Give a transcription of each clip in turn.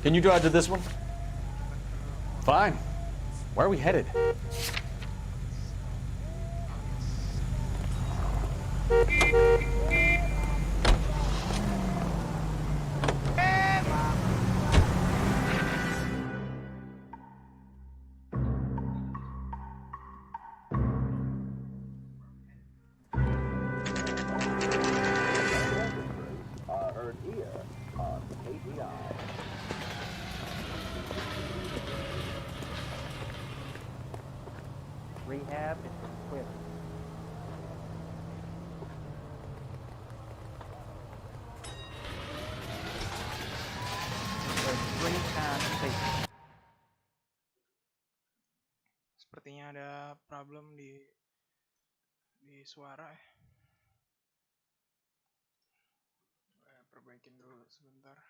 Can you drive to this one? Fine. Where are we headed? Rehab is quick. Sepertinya ada problem di suara. Perbaikin dulu sebentar.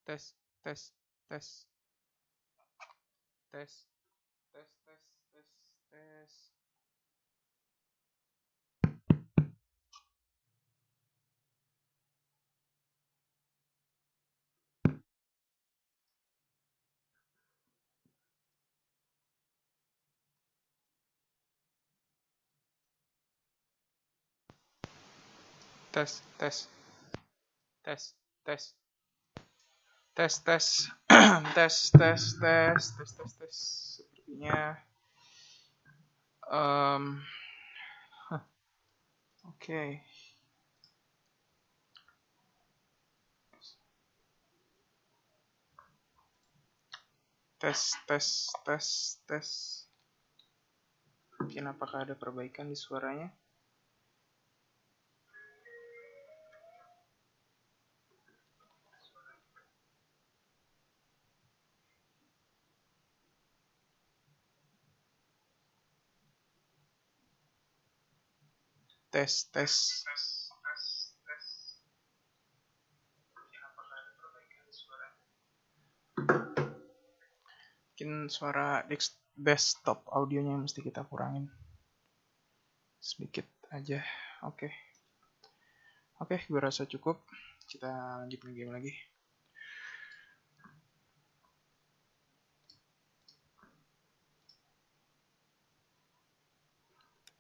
Tes. Sepertinya oke. Tes. Mungkin apakah ada perbaikan di suaranya? Tes. Mungkin suara desktop audionya yang mesti kita kurangin sedikit aja. Oke, gue rasa cukup. Kita lanjut ke game lagi.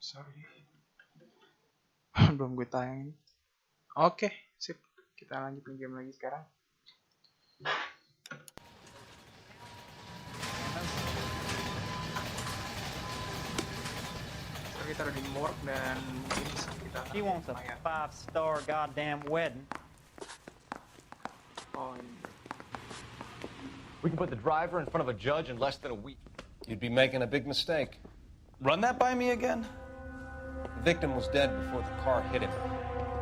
Sorry, belum gue tayangin. Oke, sip. Kita lanjut ke game lagi sekarang. Kita udah di morgue dan mungkin kita She wants a 5-star goddamn wedding. Oh, ini. We can put the driver in front of a judge in less than a week. You'd be making a big mistake. Run that by me again? The victim was dead before the car hit him.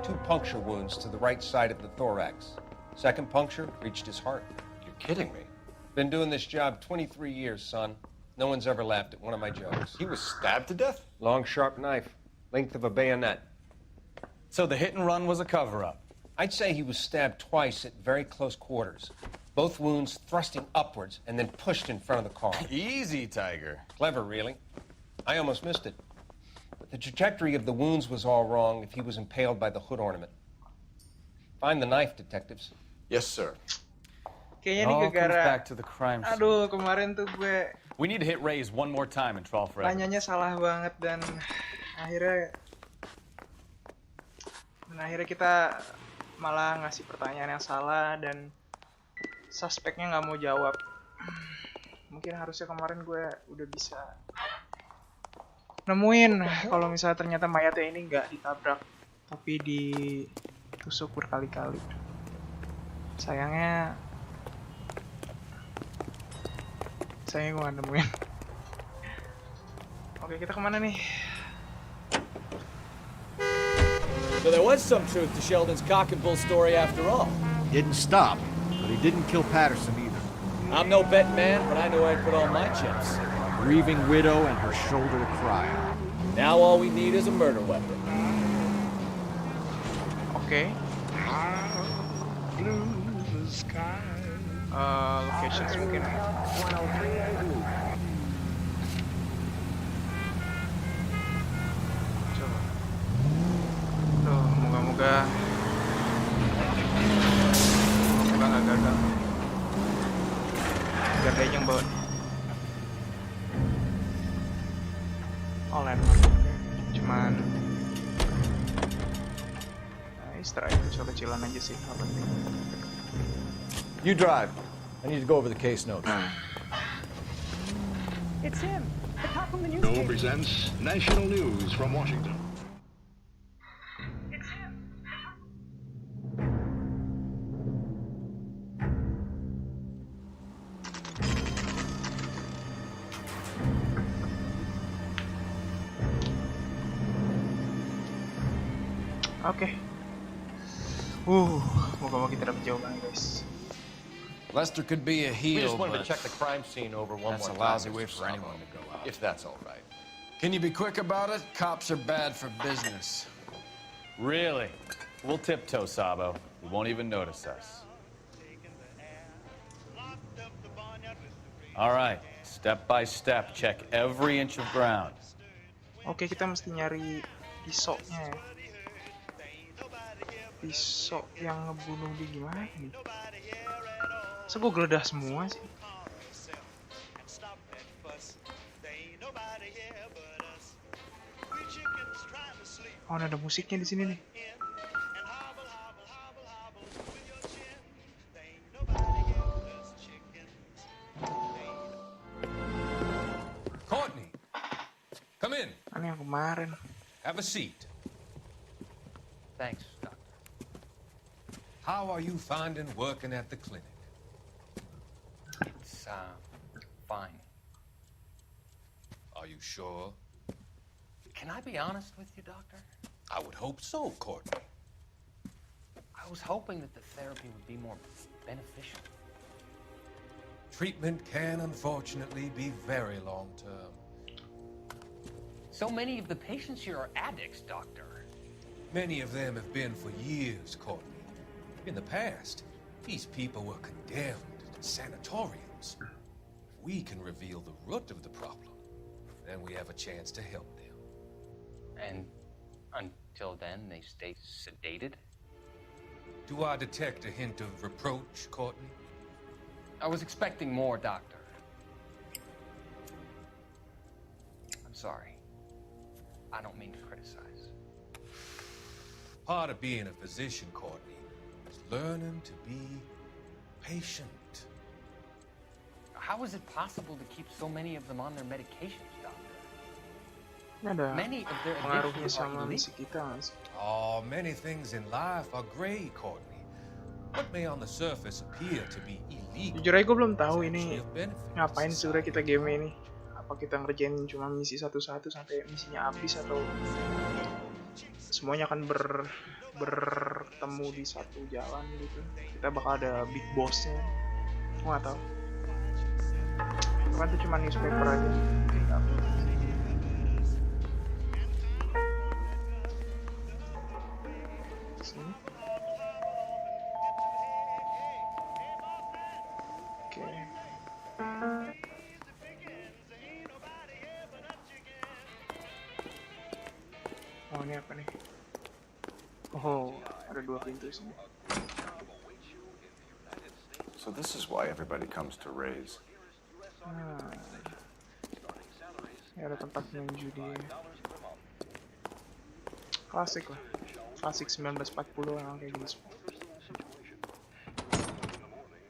2 puncture wounds to the right side of the thorax. Second puncture reached his heart. You're kidding me. Been doing this job 23 years, son. No one's ever laughed at one of my jokes. He was stabbed to death? Long, sharp knife, length of a bayonet. So the hit and run was a cover-up? I'd say he was stabbed twice at very close quarters. Both wounds thrusting upwards and then pushed in front of the car. Easy, Tiger. Clever, really. I almost missed it. But the trajectory of the wounds was all wrong if he was impaled by the hood ornament. Find the knife, detectives. Yes, sir. Kayaknya ini gara-gara back to the crime scene. Aduh, kemarin tuh gue We need to hit Ray's one more time and trial forever. tanyanya salah banget dan akhirnya kita malah ngasih pertanyaan yang salah dan suspeknya nggak mau jawab. Mungkin harusnya kemarin gue udah bisa nemuin kalau misalnya ternyata mayatnya ini nggak ditabrak tapi ditusuk berkali-kali. Sayangnya gue nggak nemuin. Oke, kita kemana nih? So there was some truth to Sheldon's cock and bull story after all. Didn't stop, but he didn't kill Patterson either. I'm no bet man, but I knew I'd put all my chips. A grieving widow and her shoulder to cry on. Now all we need is a murder weapon. Oke. Locations mungkin. ada aja yang bawa. Oh, landmark. Cuman Easter egg kecil-kecilan aja sih, nggak penting. You drive. I need to go over the case notes. It's him. The cop from the No newspaper. presents national news from Washington. It's him. Oke. Moga-moga kita dapat jawaban, guys. Lester could be a We heel, just wanted to but check the crime scene over one that's a more time, lousy way Mr. for Sabo, anyone to go out. if that's all right. Can you be quick about it? Cops are bad for business. Really? We'll tiptoe, Sabo. You won't even notice us. All right, step by step, check every inch of ground. Oke, kita mesti nyari pisoknya ya. Pisok yang ngebunuh dia gimana nih? Masa gue geledah semua sih? Oh, ada musiknya di sini nih. Courtney, come in. Ini yang kemarin. Have a seat. Thanks, Doctor. How are you finding working at the clinic? It's fine. Are you sure? Can I be honest with you, Doctor? I would hope so, Courtney. I was hoping that the therapy would be more beneficial. Treatment can unfortunately be very long-term. So many of the patients here are addicts, Doctor. Many of them have been for years, Courtney. In the past, these people were condemned to sanatoriums. If we can reveal the root of the problem, then we have a chance to help them. And until then, they stay sedated? Do I detect a hint of reproach, Courtney? I was expecting more, Doctor. I'm sorry. I don't mean to criticize. Part of being a physician, Courtney, is learning to be patient. How is it possible to keep so many of them on their medications, Doctor? Ini ada Many of their pengaruhnya addictions are sama illegal. misi kita nggak sih? Oh, many things in life are gray, Courtney. What may on the surface appear to be illegal Jujur aja gue belum tahu is ini actually of benefit to ngapain sebenarnya kita society. game ini. Apa kita ngerjain cuma misi satu-satu sampai misinya habis, atau semuanya akan bertemu di satu jalan gitu. Kita bakal ada big bossnya. Gue nggak tahu. Kan itu cuma newspaper aja. Sini. Oke. Oh, ini apa nih? Oh, ada dua pintu sini. So this is why everybody comes to Ray's. Nah. Ini ada tempat main judi. Klasik lah. Klasik 1940 yang kayak gini semua.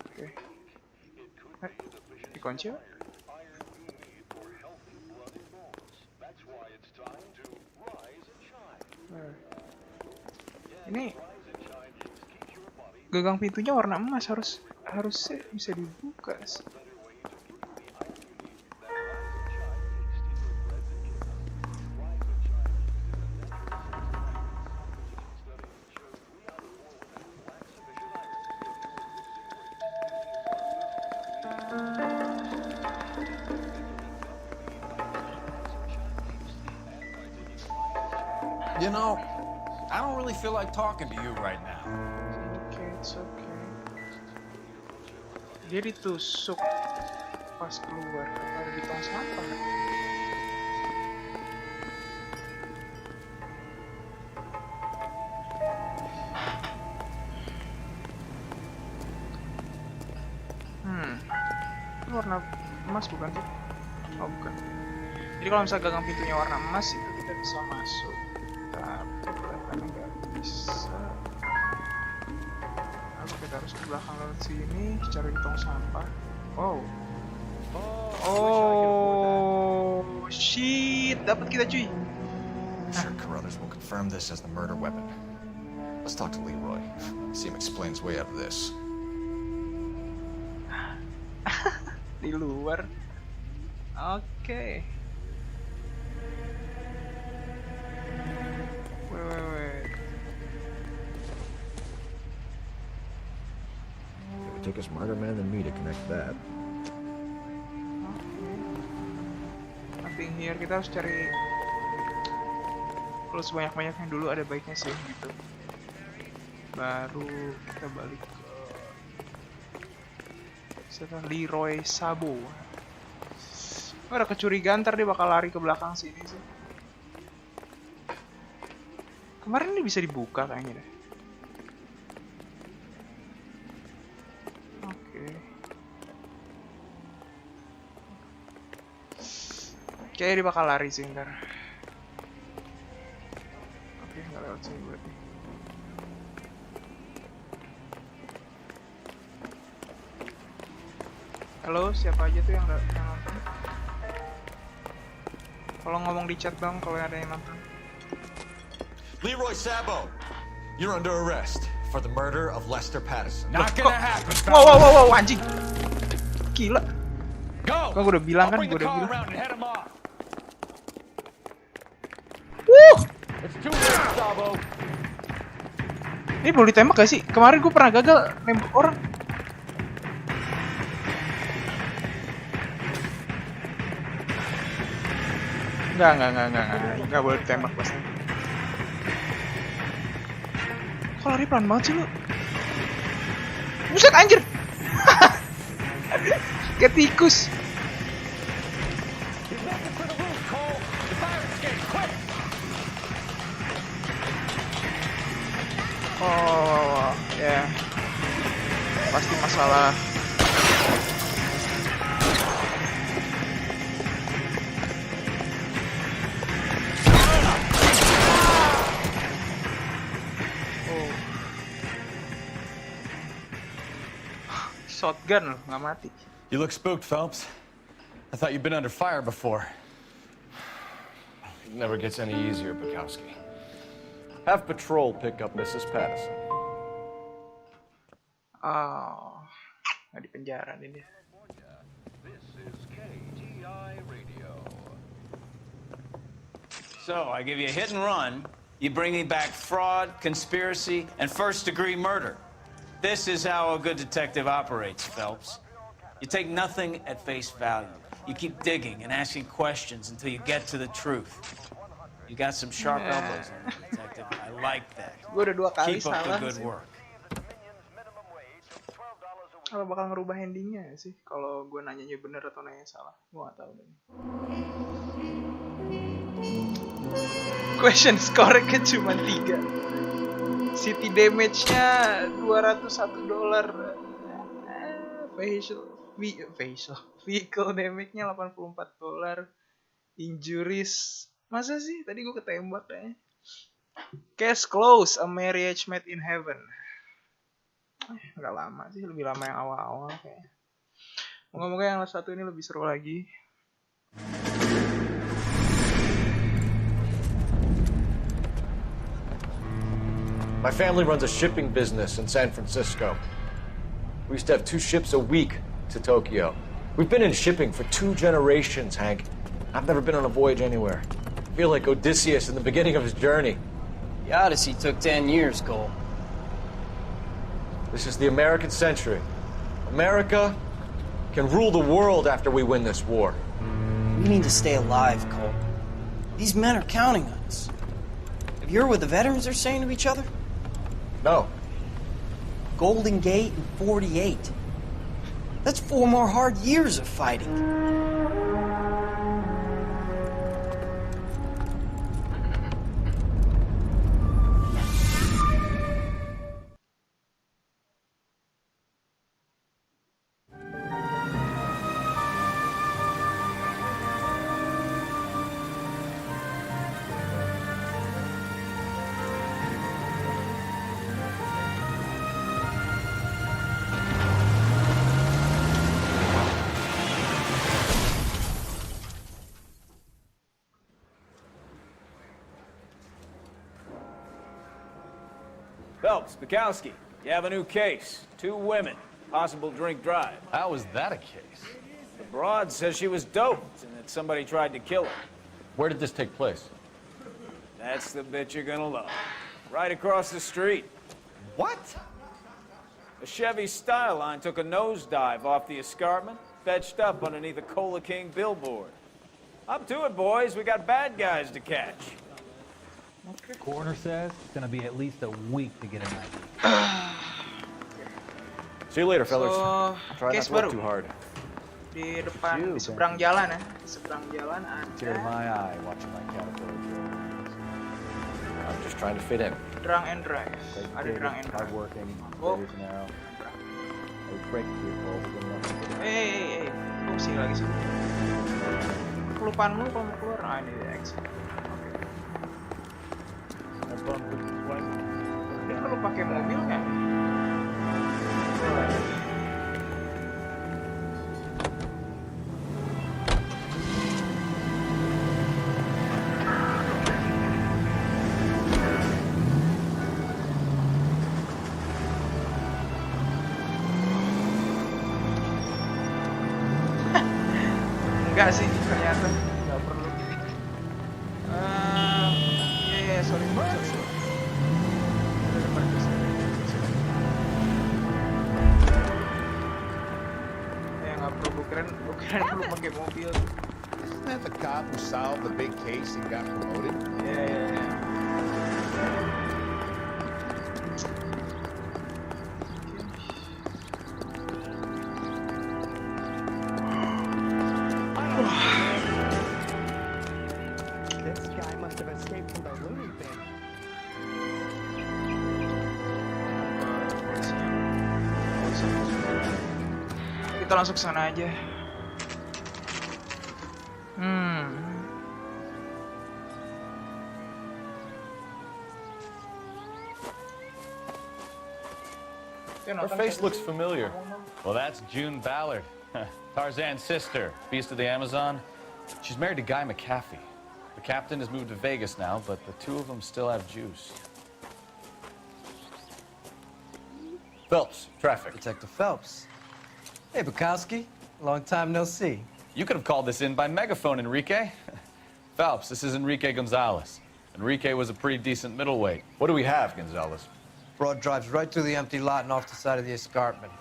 Oke. Dikunci ya? Ini gagang pintunya warna emas, harusnya bisa dibuka sih. You know, I don't really feel like talking to you right now. Oke, it's okay. Dia ditusuk pas keluar, ada di tong sampah. warna emas bukan sih? Oh bukan. Jadi kalau misalnya gagang pintunya warna emas itu kita bisa masuk. Tapi kelihatannya nggak bisa. Lalu kita harus ke belakang lewat sini, cari tong sampah. Wow. Oh shit, dapat kita cuy. I'm sure Carruthers will confirm this as the murder weapon. Let's talk to Leroy. See him explain his way out of this. Di luar. Oke. Wait. It would take a smarter man than me to connect that. Nothing here, kita harus cari kalau sebanyak-banyaknya dulu, ada baiknya sih gitu. Baru kita balik ke siapa? Leroy Sabo. Ada kecurigaan ntar dia bakal lari ke belakang sini sih. Kemarin ini bisa dibuka kayaknya deh. Kayaknya dia bakal lari sih ntar. Oke, nggak lewat sini berarti. Halo, siapa aja tuh yang nonton? Kalau ngomong di chat dong kalau ada yang nonton. Leroy Sabo, you're under arrest for the murder of Lester Patterson. Not gonna happen. Wow, anjing. Gila. Go. Kok gue udah bilang kan, Bring gue the udah car bilang. around and head him off. It's too late, Sabo. Ini boleh ditembak gak sih? Kemarin gue pernah gagal nembak orang. Enggak boleh ditembak pasti. Kok lari pelan banget sih lu? Buset anjir. Kayak tikus. Oh, ya. Pasti masalah. Oh. Shotgun loh, nggak mati. You look spooked, Phelps. I thought you'd been under fire before. It never gets any easier, Bukowski. Have patrol pick up Mrs. Patterson. Oh, nggak di penjara nih dia. So, I give you a hit and run, you bring me back fraud, conspiracy, and first-degree murder. This is how a good detective operates, Phelps. You take nothing at face value. You keep digging and asking questions until you get to the truth. You got some sharp elbows on you, detective. I like that. Gue udah 2 kali Keep up salah the good sih. work. Apa bakal ngerubah endingnya sih? Kalau gue nanyanya bener atau nanya salah, gue gak tahu deh. Question score ke cuma 3. City damage-nya $201. Vehicle damage-nya $84. Injuries, masa sih? Tadi gue ketembak kayaknya. Case close, a marriage made in heaven. Nggak lama sih, lebih lama yang awal-awal kayaknya. Moga-moga yang satu ini lebih seru lagi. My family runs a shipping business in San Francisco. We used to have 2 ships a week to Tokyo. We've been in shipping for 2 generations, Hank. I've never been on a voyage anywhere. I feel like Odysseus in the beginning of his journey. The Odyssey took 10 years, Cole. This is the American century. America can rule the world after we win this war. We need to stay alive, Cole. These men are counting on us. Have you heard what the veterans are saying to each other? No. Golden Gate and 48. That's 4 more hard years of fighting. Phelps, Bukowski, you have a new case. 2 women, possible drink drive. How is that a case? The broad says she was doped and that somebody tried to kill her. Where did this take place? That's the bit you're gonna love. Right across the street. What? A Chevy Styline took a nosedive off the escarpment, fetched up underneath a Cola King billboard. Up to it, boys. We got bad guys to catch. Coroner says it's gonna be at least a week to get an ID. See you later, fellas. So, Try not case to work baru. too hard. Di depan, You, di seberang jalan ya. Di seberang jalan Tear to ada my eye watching my caterpillar drill. I'm just trying to fit in. drunk and drive. Ada drunk and drive. Hardworking, Oh. brave now. I break the fall, but then nothing. Hey, kok sih lagi sih? Kelupaan mulu kalau mau keluar. Ah, ini dia exit. Ini perlu pakai mobil nggak? Enggak sih, ternyata nggak perlu. Iya, sorry. Ada depan ke sini. Ya nggak perlu, bukan perlu pakai mobil. Isn't that the cop who solved the big case and got promoted? Ya. This guy must have escaped from the loony bin. Kita langsung ke sana aja. Her face looks familiar. Well, that's June Ballard, Tarzan's sister, Beast of the Amazon. She's married to Guy McAfee. The captain has moved to Vegas now, but the 2 of them still have juice. Phelps, traffic. Detective Phelps. Hey, Bukowski. Long time no see. You could have called this in by megaphone, Enrique. Phelps, this is Enrique Gonzalez. Enrique was a pretty decent middleweight. What do we have, Gonzalez? Broad drives right through the empty lot and off the side of the escarpment.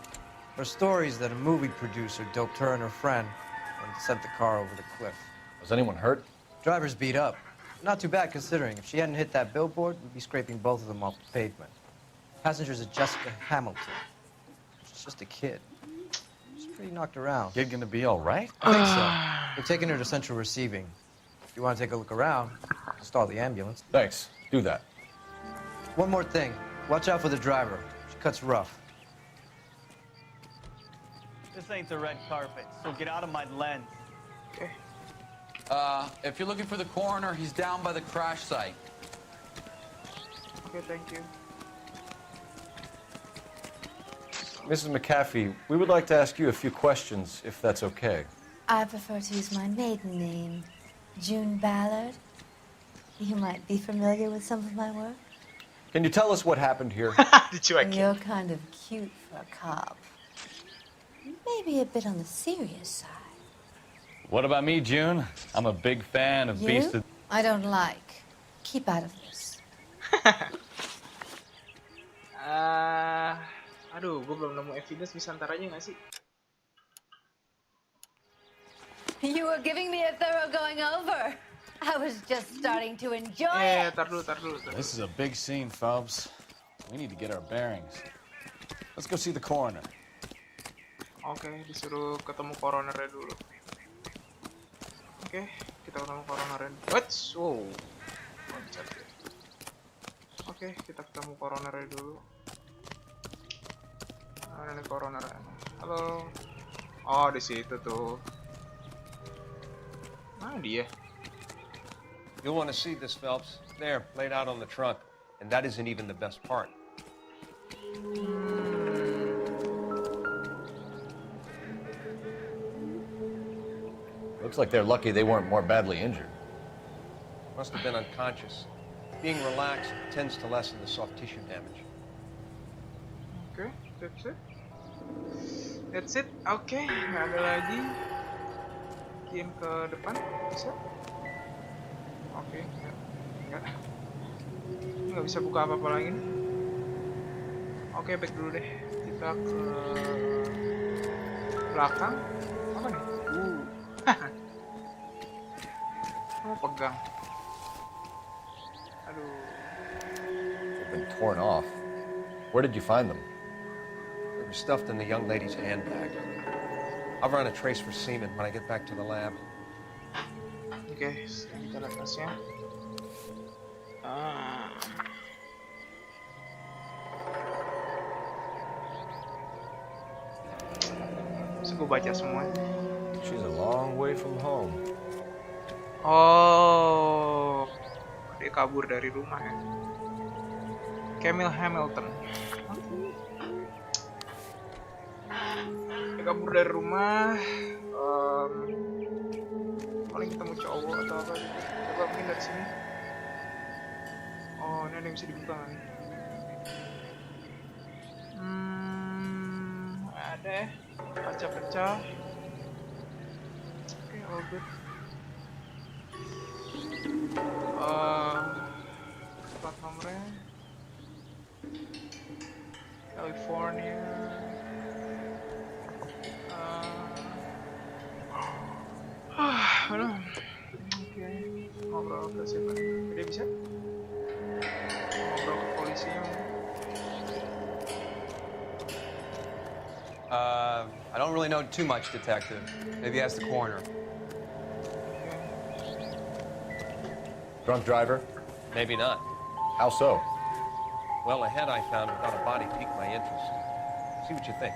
Her story is that a movie producer doped her and her friend and sent the car over the cliff. Was anyone hurt? Driver's beat up. Not too bad considering. If she hadn't hit that billboard, we'd be scraping both of them off the pavement. Passenger's a Jessica Hamilton. She's just a kid. She's pretty knocked around. Kid gonna be all right? I think so. They're taking her to central receiving. If you want to take a look around, stall the ambulance. Thanks. Do that. One more thing. Watch out for the driver. She cuts rough. This ain't the red carpet, so get out of my lens. Okay. If you're looking for the coroner, he's down by the crash site. Okay, thank you. Mrs. McAfee, we would like to ask you a few questions, if that's okay. I prefer to use my maiden name, June Ballard. You might be familiar with some of my work. Can you tell us what happened here? You're kind of cute for a cop. Maybe a bit on the serious side. What about me, June? I'm a big fan of Beast of... I don't like. Keep out of this. Aduh, gue belum nemu evidence, bisa ntar aja nggak sih? You were giving me a thorough going over. I was just starting to enjoy it. Tar dulu. This is a big scene, Phelps. We need to get our bearings. Let's go see the coroner. Oke, disuruh ketemu coronernya dulu. Oke, kita ketemu coronernya. What? Wow. Oke, kita ketemu coronernya dulu. Mana nih coronernya? Halo. Oh, di situ tuh. Mana dia? You'll want to see this, Phelps. There, laid out on the trunk. And that isn't even the best part. Looks like they're lucky they weren't more badly injured. Must have been unconscious. Being relaxed tends to lessen the soft tissue damage. That's it. Oke, nggak ada lagi. Yang ke depan bisa? Oke, nggak bisa buka apa-apa lagi nih. Oke, back dulu deh. Kita ke belakang. Apa nih? Oh, pegang. Aduh. They've been torn off. Where did you find them? They were stuffed in the young lady's handbag. I'll run a trace for semen when I get back to the lab. Oke, kita lihat tasnya. Bisa gue baca semua. She's a long way from home. Oh, dia kabur dari rumah ya. Camille Hamilton. Dia kabur dari rumah. Paling ketemu cowok atau apa gitu. Coba mungkin dari sini. Oh, ini ada yang bisa dibuka nih. Ada ya. Kaca pecah. Oke, all good. Plat nomornya California. Aduh. Oke, ngobrol ke siapa? Dia bisa? Ngobrol ke polisinya. I don't really know too much, Detective. Maybe ask the coroner. Drunk driver? Maybe not. How so? Well, a head I found without a body piqued my interest. See what you think.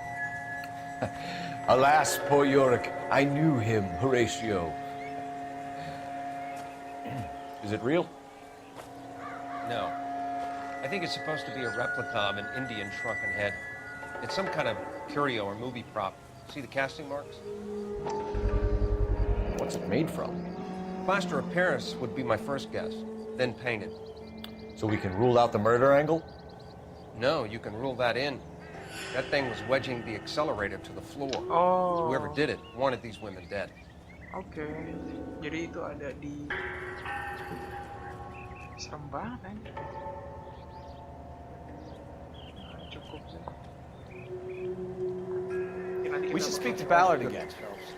Alas, poor Yorick, I knew him, Horatio. Is it real? No. I think it's supposed to be a replica of an Indian shrunken head. It's some kind of curio or movie prop. See the casting marks? What's it made from? Plaster of Paris would be my first guess, then painted. So we can rule out the murder angle? No, you can rule that in. That thing was wedging the accelerator to the floor. Oh. Whoever did it wanted these women dead. Oke, jadi itu ada di... Serem banget kan? Cukup sih. We should speak to Ballard again.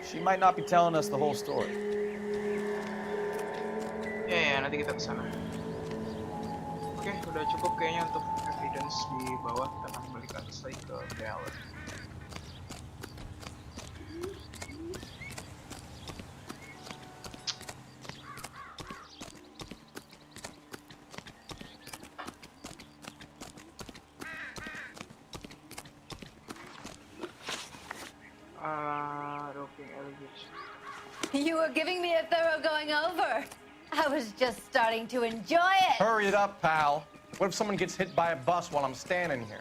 She might not be telling us the whole story. Ya, nanti kita kesana. Oke, udah cukup kayaknya untuk evidence di bawah. Kita akan kembali ke atas lagi ke Ballard. You were giving me a thorough going over. I was just starting to enjoy it. Hurry it up, pal. What if someone gets hit by a bus while I'm standing here?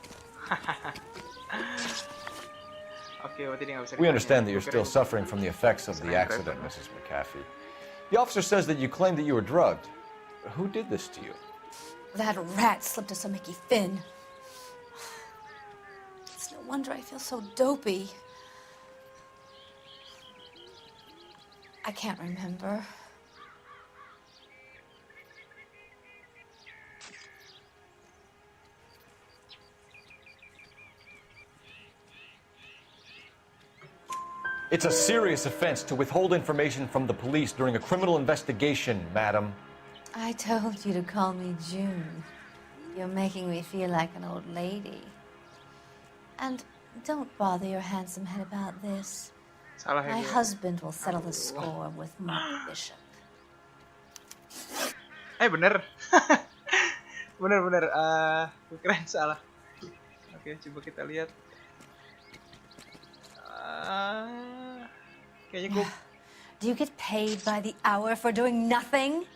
We understand that you're still suffering from the effects of the accident, Mrs. McAfee. The officer says that you claimed that you were drugged. Who did this to you? That rat slipped us a Mickey Finn. It's no wonder I feel so dopey. I can't remember. It's a serious offense to withhold information from the police during a criminal investigation, madam. I told you to call me June. You're making me feel like an old lady. And don't bother your handsome head about this. My husband will settle the score with Mark Bishop. Bener. Bener. Keren salah. Oke, coba kita lihat. Kayaknya gue... Do you get paid by the hour for doing nothing?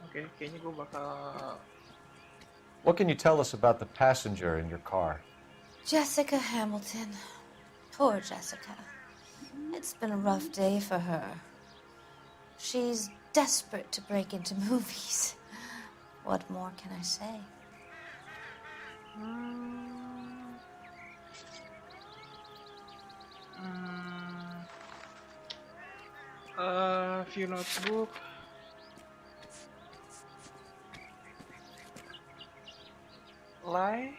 Oke, kayaknya gue bakal... What can you tell us about the passenger in your car? Jessica Hamilton. Poor Jessica. It's been a rough day for her. She's desperate to break into movies. What more can I say? View notebook. Lie.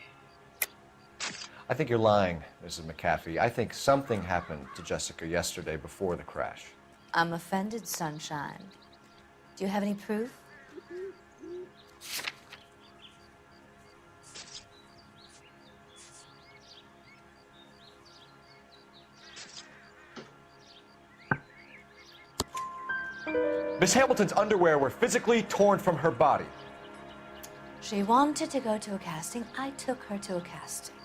I think you're lying, Mrs. McAfee. I think something happened to Jessica yesterday before the crash. I'm offended, Sunshine. Do you have any proof? Miss Hamilton's underwear were physically torn from her body. She wanted to go to a casting. I took her to a casting.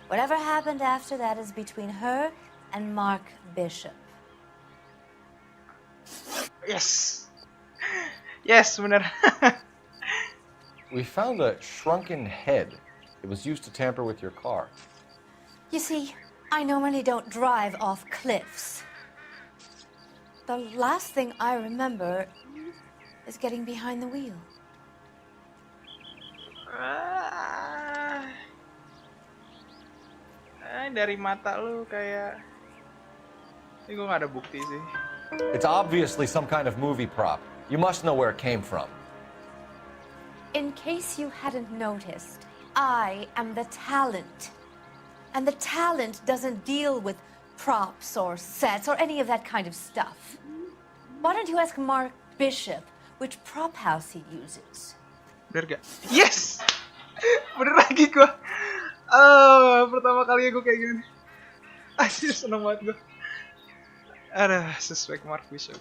Whatever happened after that is between her and Mark Bishop. Yes. Yes, benar. We found a shrunken head. It was used to tamper with your car. You see, I normally don't drive off cliffs. The last thing I remember is getting behind the wheel. Dari mata lu kayak... Ini gue gak ada bukti sih. It's obviously some kind of movie prop. You must know where it came from. In case you hadn't noticed, I am the talent. And the talent doesn't deal with props or sets or any of that kind of stuff. Why don't you ask Mark Bishop which prop house he uses? Bener gak? Yes! Bener lagi gue. Pertama kali gue kayak gini. Asyik seneng banget gue. Ada suspek Mark Bishop.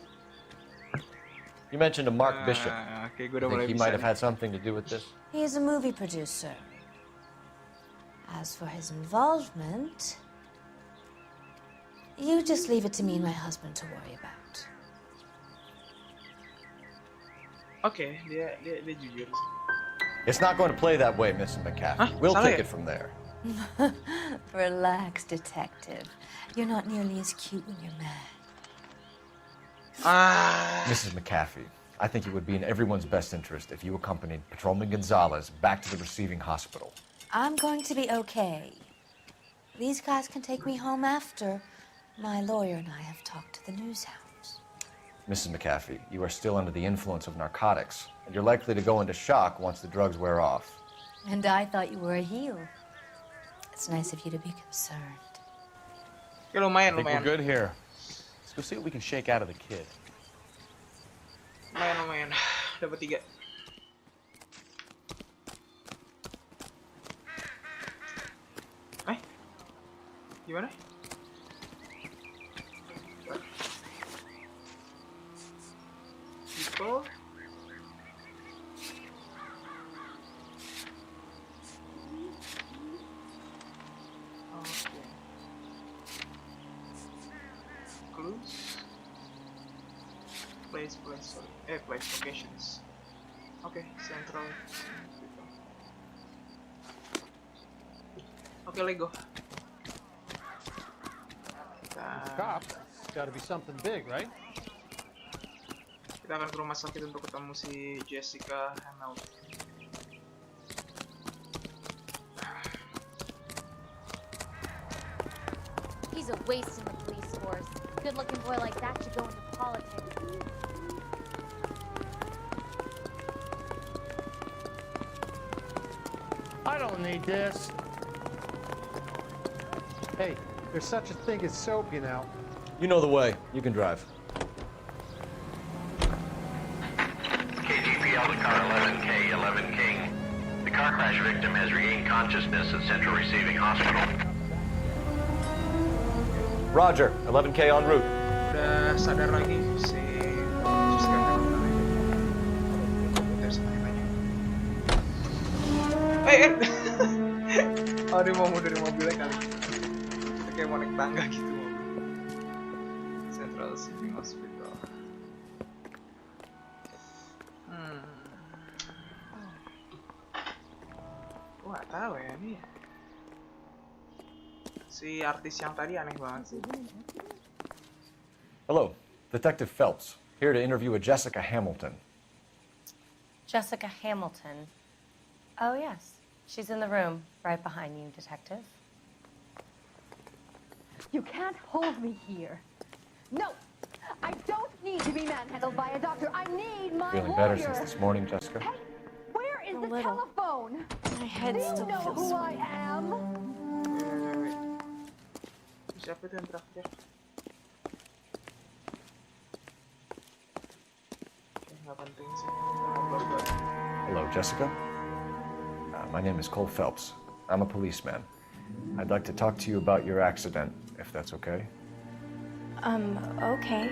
You mentioned a Mark Bishop. Okay, gue udah Think mulai he bisa might have nih. had something to do with this? He is a movie producer. As for his involvement, you just leave it to me and my husband to worry about. Oke, dia jujur sih. It's not going to play that way, Mrs. McAfee. Huh? We'll Salah take ya? it from there. Relax, detective. You're not nearly as cute when you're mad. Mrs. McAfee, I think it would be in everyone's best interest if you accompanied Patrolman Gonzalez back to the receiving hospital. I'm going to be okay. These guys can take me home after. My lawyer and I have talked to the news hounds. Mrs. McAfee, you are still under the influence of narcotics, and you're likely to go into shock once the drugs wear off. And I thought you were a heel. It's nice of you to be concerned. Ya lumayan, I think lumayan. we're good here. Let's go see what we can shake out of the kid. Lumayan. Dapat 3. Gimana? People. Okay. Clues. Place, sorry. Place locations. Okay, central. Okay, Lego. Cops. It's got to be something big, right? Kita akan ke rumah sakit untuk ketemu si Jessica Hamilton. He's a waste in the police force. Good-looking boy like that should go into politics. I don't need this. Hey, there's such a thing as soap, you know. You know the way. You can drive. KGPL to car 11K, 11 King. The car crash victim has regained consciousness at Central Receiving Hospital. Roger. 11K en route. Udah sadar lagi si Jessica Hamilton. There's oh, dia mau mundur dari mobilnya kali. Kayak mau naik tangga gitu mobil. Central Receiving Hospital. Gua nggak tahu ya ini. Si artis yang tadi aneh banget sih. Hello, Detective Phelps, here to interview a Jessica Hamilton. Jessica Hamilton. Oh, yes. She's in the room right behind you, Detective. You can't hold me here. No, I don't need to be manhandled by a doctor. I need my Feeling lawyer. better since this morning, Jessica? Hey, where is the telephone? My head Do you still know feels who sweaty. I am? Siapa itu yang terakhir? Nggak penting sih. Hello, Jessica. My name is Cole Phelps. I'm a policeman. I'd like to talk to you about your accident, if that's okay. Okay.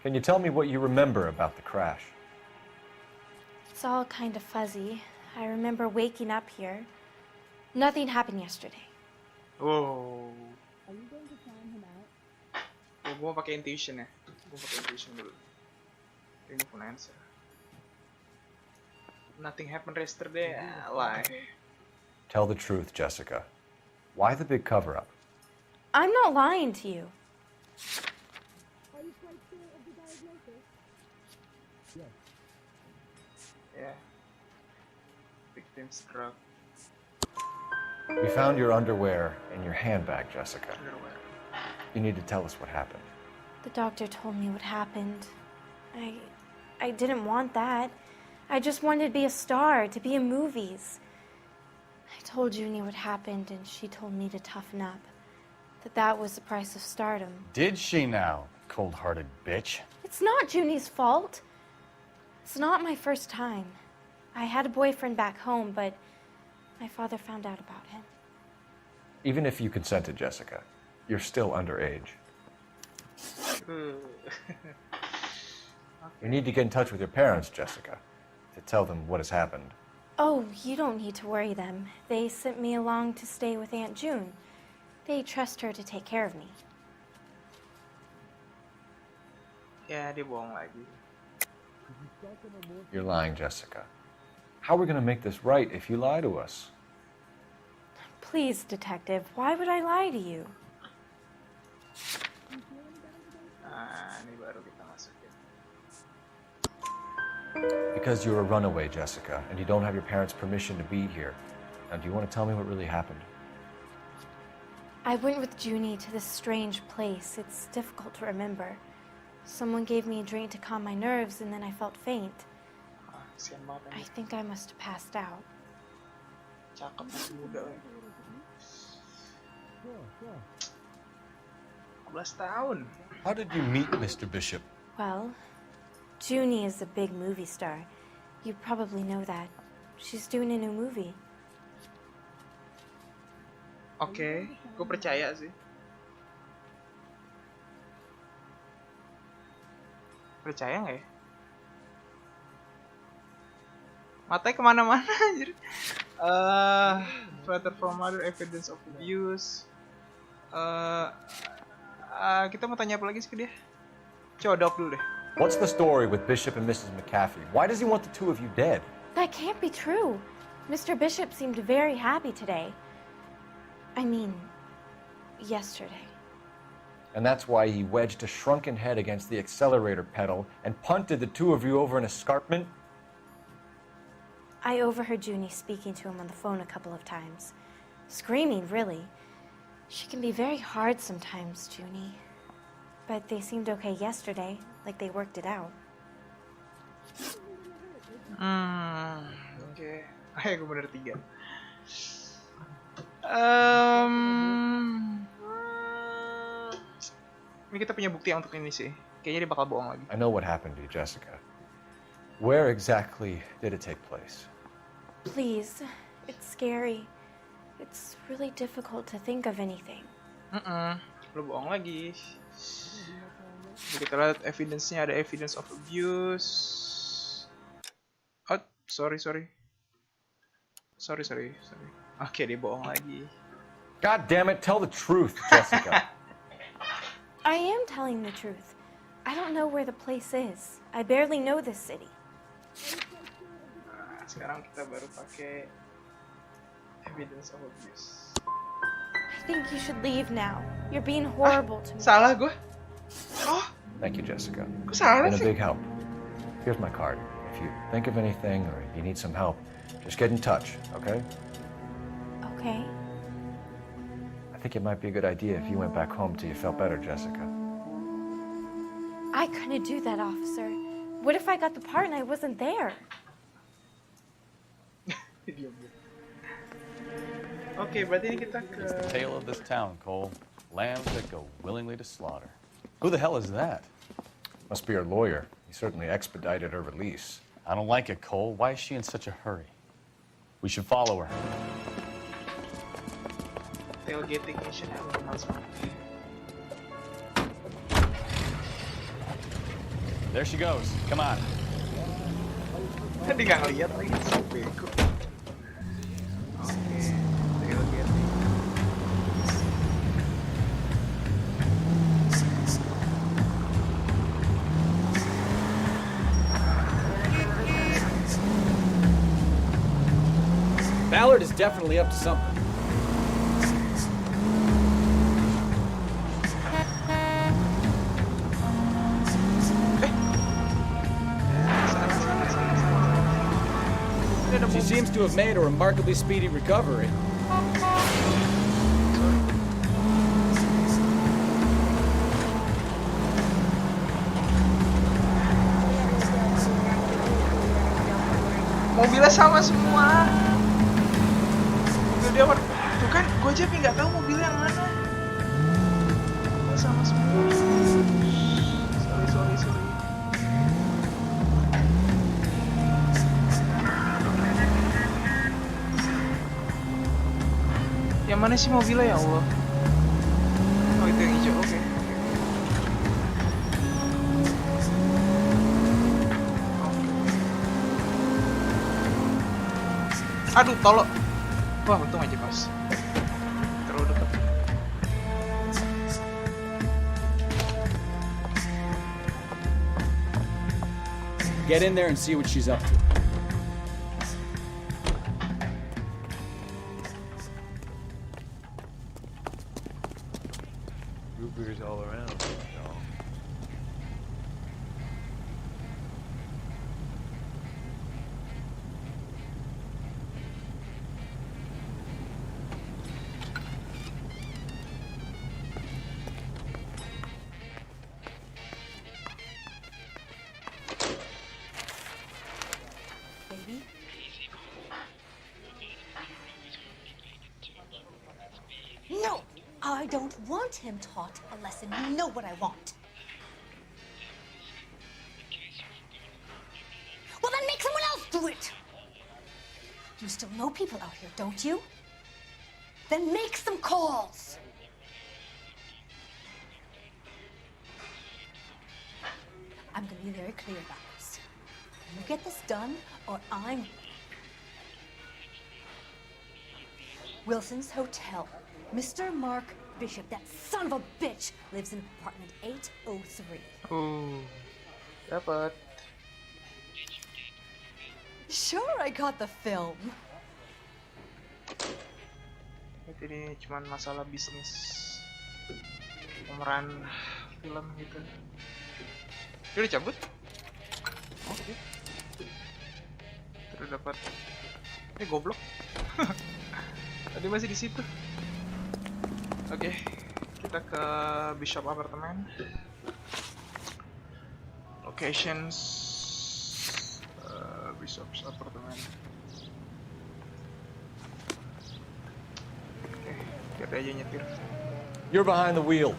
Can you tell me what you remember about the crash? It's all kind of fuzzy. I remember waking up here. Nothing happened yesterday. Oh. Gue mau pakai intuition ya. Gue pakai intuition dulu. Ini full answer. Nothing happened yesterday. Lie. Tell the truth, Jessica. Why the big cover-up? I'm not lying to you. Yeah. Victim struck. We found your underwear in your handbag, Jessica. You need to tell us what happened. The doctor told me what happened. I didn't want that. I just wanted to be a star, to be in movies. I told Junie what happened, and she told me to toughen up. That was the price of stardom. Did she now, cold-hearted bitch? It's not Junie's fault. It's not my first time. I had a boyfriend back home, but my father found out about him. Even if you consented, Jessica, you're still underage. You need to get in touch with your parents, Jessica, to tell them what has happened. Oh, you don't need to worry them. They sent me along to stay with Aunt June. They trust her to take care of me. Ya, dia bohong lagi. You're lying, Jessica. How are we going to make this right if you lie to us? Please, detective, why would I lie to you? Ini baru kita masukin. Because you're a runaway, Jessica, and you don't have your parents' permission to be here. Now, do you want to tell me what really happened? I went with Junie to this strange place. It's difficult to remember. Someone gave me a drink to calm my nerves, and then I felt faint. I think I must have passed out. Cakep, masih muda. 14 tahun. How did you meet Mr. Bishop? Well, Junie is a big movie star. You probably know that. She's doing a new movie. Oke, gue percaya sih. Percaya nggak ya? Matanya kemana-mana anjir. Further from other evidence of abuse. Kita mau tanya apa lagi sih ke dia? Coba dok dulu deh. What's the story with Bishop and Mrs. McAfee? Why does he want the two of you dead? That can't be true. Mr. Bishop seemed very happy today. I mean, yesterday. And that's why he wedged a shrunken head against the accelerator pedal and punted the two of you over an escarpment? I overheard Junie speaking to him on the phone a couple of times. Screaming, really. She can be very hard sometimes, Junie. But they seemed okay yesterday, like they worked it out. Oke. Ayo gue bener 3. Ini kita punya bukti untuk ini sih. Kayaknya dia bakal bohong lagi. I know what happened to you, Jessica. Where exactly did it take place? Please, it's scary. It's really difficult to think of anything. Lu bohong lagi. Kita lihat evidence-nya, ada evidence of abuse. Oh, sorry. Oke, dia bohong lagi. God damn it, tell the truth, Jessica. I am telling the truth. I don't know where the place is. I barely know this city. Sekarang kita baru pakai evidence of abuse. I think you should leave now. You're being horrible to me. Salah gue. Oh. Thank you, Jessica. Kok salah Been a sih? big help. Here's my card. If you think of anything or you need some help, just get in touch, okay? okay? I think it might be a good idea if you went back home till you felt better, Jessica. I couldn't do that, officer. What if I got the part and I wasn't there? Oke, berarti ini kita ke... It's the tale of this town, Cole. Lambs that go willingly to slaughter. Who the hell is that? Must be her lawyer. He certainly expedited her release. I don't like it, Cole. Why is she in such a hurry? We should follow her. Tailgating mission yang harus. There she goes. Come on. Tadi nggak ngeliat lagi, bego. Oke, tailgating. Ballard is definitely up to something. She seems to have made a remarkably speedy recovery. Mobilnya sama semua. Mobil dia warna... Tuh kan, gue aja nggak tahu mobilnya yang mana. Sama semua. Sorry. Yang mana sih mobilnya ya Allah? Oh itu yang hijau, oke. Aduh, tolong. Wah, untung aja pas. Terlalu dekat. Get in there and see what she's up to. Root all around, y'all. Baby? No! I don't want him taught a lesson. You know what I want. Well, then make someone else do it! You still know people out here, don't you? Then make some calls! I'm gonna be very clear about this. You get this done, or I'm... Wilson's Hotel. Mr. Mark Bishop, that son of a bitch, lives in apartment 803. Dapat. Sure, I got the film. Ini cuman masalah bisnis pemeran film gitu. Dia udah cabut? Oke. Terus dapat. Ini goblok. Tadi masih di situ. Oke, kita ke Bishop apartemen. Locations Bishop's apartemen. Oke, biar dia aja nyetir. You're behind the wheel.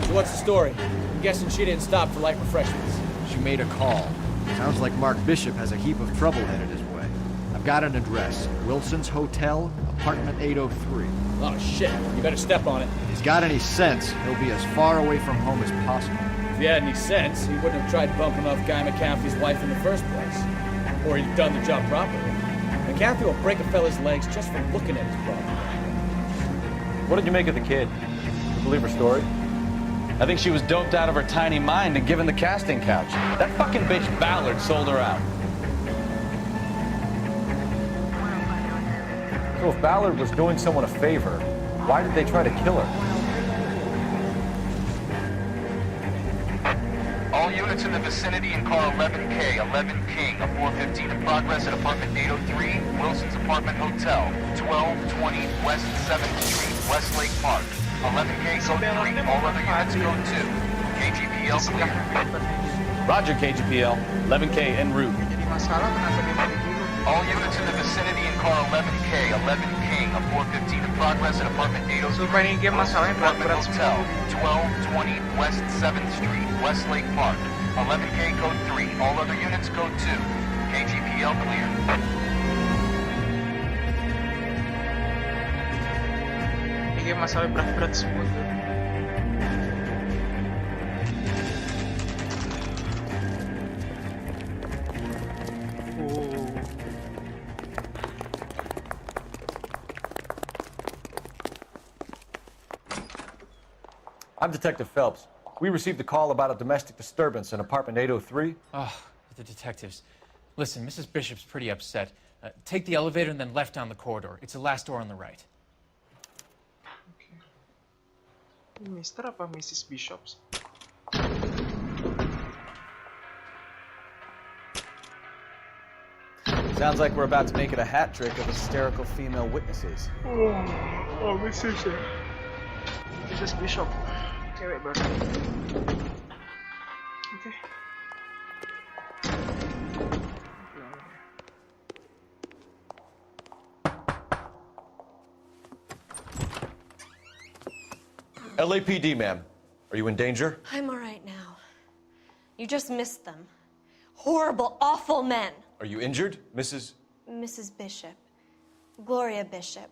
So what's the story? I'm guessing she didn't stop for light refreshments. She made a call. Sounds like Mark Bishop has a heap of trouble headed his way. I've got an address. Wilson's Hotel, apartment 803. Oh shit, you better step on it. If he's got any sense, he'll be as far away from home as possible. If he had any sense, he wouldn't have tried bumping off Guy McCaffrey's wife in the first place. Or he'd done the job properly. McCaffrey will break a fella's legs just for looking at his property. What did you make of the kid? You believe her story? I think she was doped out of her tiny mind and given the casting couch. That fucking bitch Ballard sold her out. So if Ballard was doing someone a favor, why did they try to kill her? All All units in the vicinity in car 11K, 11 King, a 415 in progress at apartment 803, Wilson's Apartment Hotel, 1220 West 7th Street, Westlake Park. 11K, code 3, all other units, code 2. KGPL clear. Roger, KGPL. 11K en route. All units in the vicinity in car 11K, 11 King, a 415 in progress at apartment 803, Wilson's Apartment Hotel, 1220 West 7th Street, Westlake Park. 11K, code 3, all other units, code 2. KGPL clear. Ini masalah berat-berat semua tuh. I'm Detective Phelps. We received a call about a domestic disturbance in apartment 803. Oh, the detectives. Listen, Mrs. Bishop's pretty upset. Take the elevator and then left down the corridor. It's the last door on the right. Mr. apa Mrs. Bishops? Sounds like we're about to make it a hat trick of hysterical female witnesses. Oh, Mrs. Bishop. Cewek baru. Oke. LAPD, ma'am. Are you in danger? I'm all right now. You just missed them. Horrible, awful men. Are you injured, Mrs. Bishop. Gloria Bishop.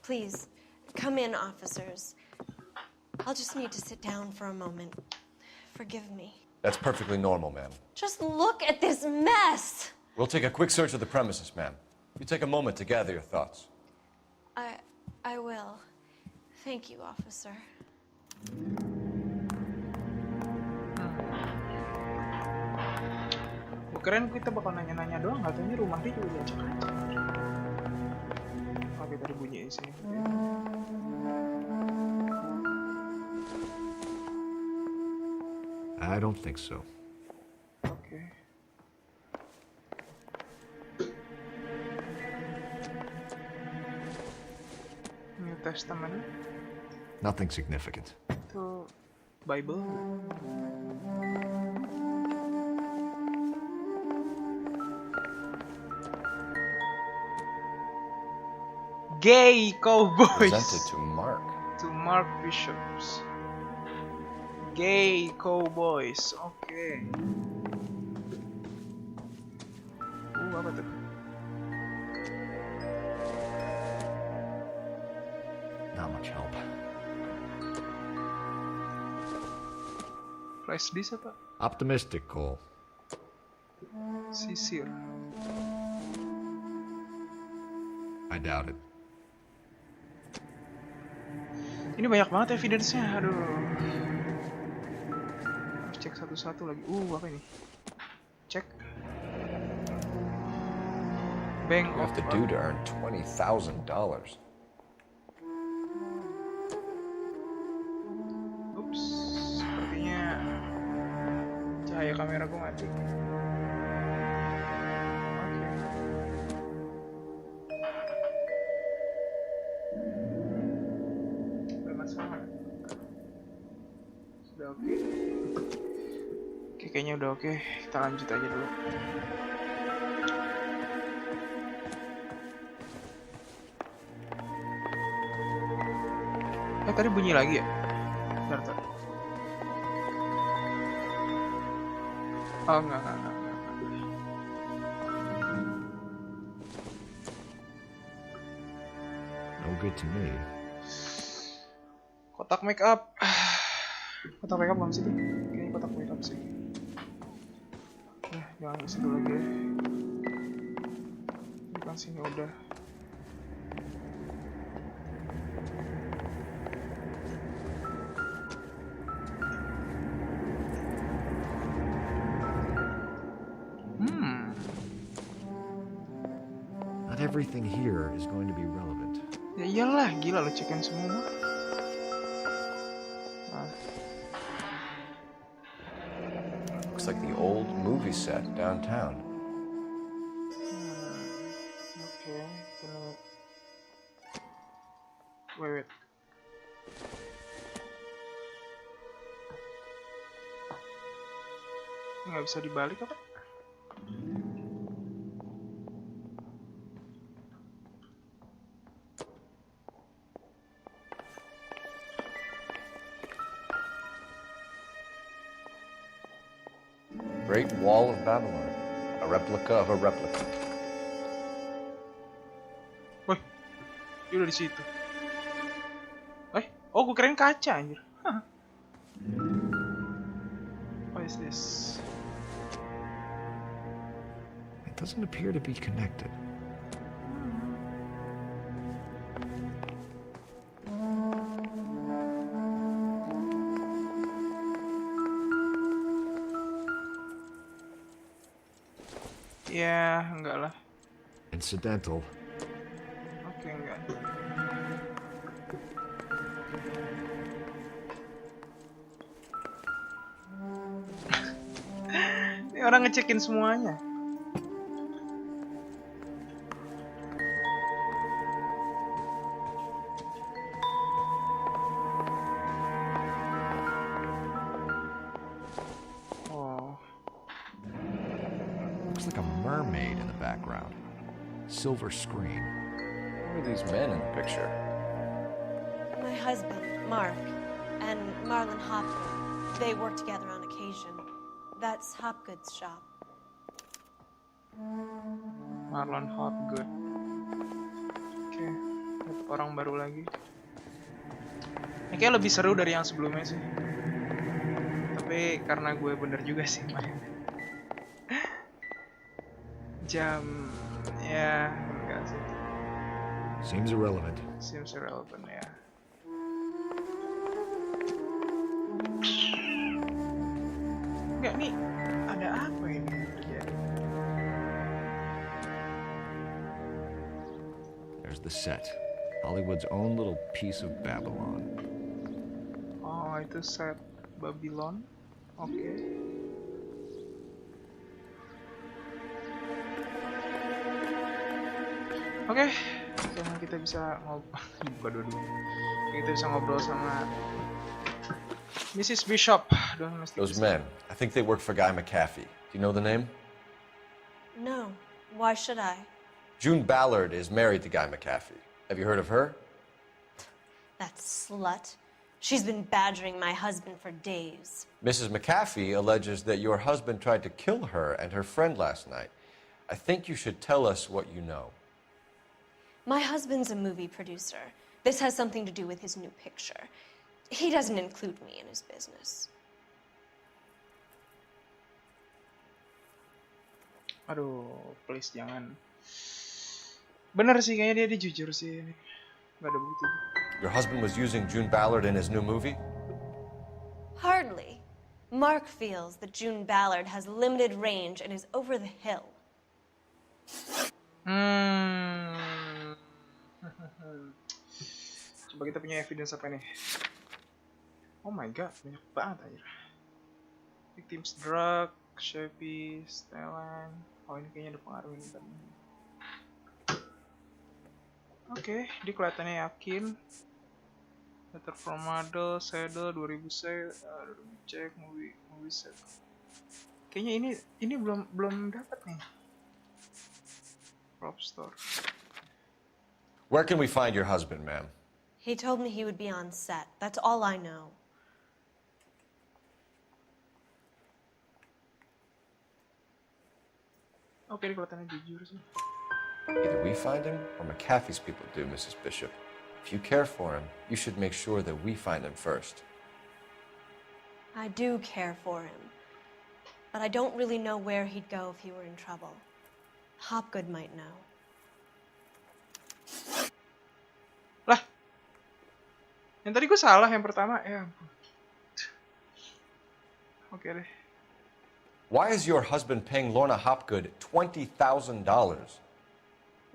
Please, come in, officers. I'll just need to sit down for a moment. Forgive me. That's perfectly normal, ma'am. Just look at this mess! We'll take a quick search of the premises, ma'am. You take a moment to gather your thoughts. I will. Thank you, officer. Keren kita bakal nanya-nanya doang, katanya rumah dia juga diacak-acak. Oke, tadi bunyi di sini. I don't think so. Oke. New Testament. Nothing significant. Itu Bible. Gay cowboys. Presented to Mark. To Mark Bishops. Gay cowboys. Oke. Apa tuh? Not much help. Flash disk apa? Optimistic, Cole. Sisir. I doubt it. Ini banyak banget evidence-nya, aduh. Harus cek satu-satu lagi. Apa ini? Cek. Bank You have to do to earn $20,000. Ups, sepertinya cahaya kamera gue mati. Sudah oke. Oke, kayaknya udah oke. Kita lanjut aja dulu. Tadi bunyi lagi ya? Bentar. Oh, enggak. No good to me. Kotak make up. Kotak make up belum sih tuh? Kayaknya kotak make up sih. Jangan ke situ lagi ya. Bukan sini udah. Not everything here is going to be relevant. Ya iyalah, gila lo cekin semua. looks like the old movie set downtown. Oke, ini. Wait. Nggak bisa dibalik apa? Great Wall of Babylon. A replica of a replica. Woi, dia udah di situ. Oh, gue keren kaca anjir. What is this? It doesn't appear to be connected. Ya, enggak lah. Incidental. Oke, enggak. Ini orang ngecekin semuanya. Looks like a mermaid in the background. Silver screen. Who are these men in the picture? My husband, Mark, and Marlon Hopgood. They work together on occasion. That's Hopgood's shop. Marlon Hopgood. Oke, orang baru lagi. Ini kayak lebih seru dari yang sebelumnya sih. Tapi karena gue bener juga sih main. Jam, ya enggak sih. Seems irrelevant. Seems irrelevant ya. Enggak nih, ada apa ini yang terjadi? There's the set. Hollywood's own little piece of Babylon. Oh, itu set Babylon. Oke. Oke, sekarang kita bisa ngobrol. Kita bisa ngobrol sama Mrs. Bishop. Those men, I think they work for Guy McAfee. Do you know the name? No. Why should I? June Ballard is married to Guy McAfee. Have you heard of her? That slut. She's been badgering my husband for days. Mrs. McAfee alleges that your husband tried to kill her and her friend last night. I think you should tell us what you know. My husband's a movie producer. This has something to do with his new picture. He doesn't include me in his business. Aduh, please jangan. Bener sih, kayaknya dia jujur sih. Gak ada bukti. Your husband was using June Ballard in his new movie? Hardly. Mark feels that June Ballard has limited range and is over the hill. Coba kita punya evidence apa nih? Oh my god, banyak banget aja. Victims drug, Chevy, Stellan. Oh ini kayaknya ada pengaruh ini tadi. Oke, dia kelihatannya yakin. Letter from model, saddle, 2000 cek, movie set. Kayaknya ini belum dapat nih. Prop store. Where can we find your husband, ma'am? He told me he would be on set. That's all I know. Oke, dia kelihatannya jujur sih. Either we find him or McAfee's people do, Mrs. Bishop. If you care for him, you should make sure that we find him first. I do care for him. But I don't really know where he'd go if he were in trouble. Hopgood might know. Lah. Yang tadi gue salah yang pertama. Ya ampun. Oke deh. Why is your husband paying Lorna Hopgood $20,000?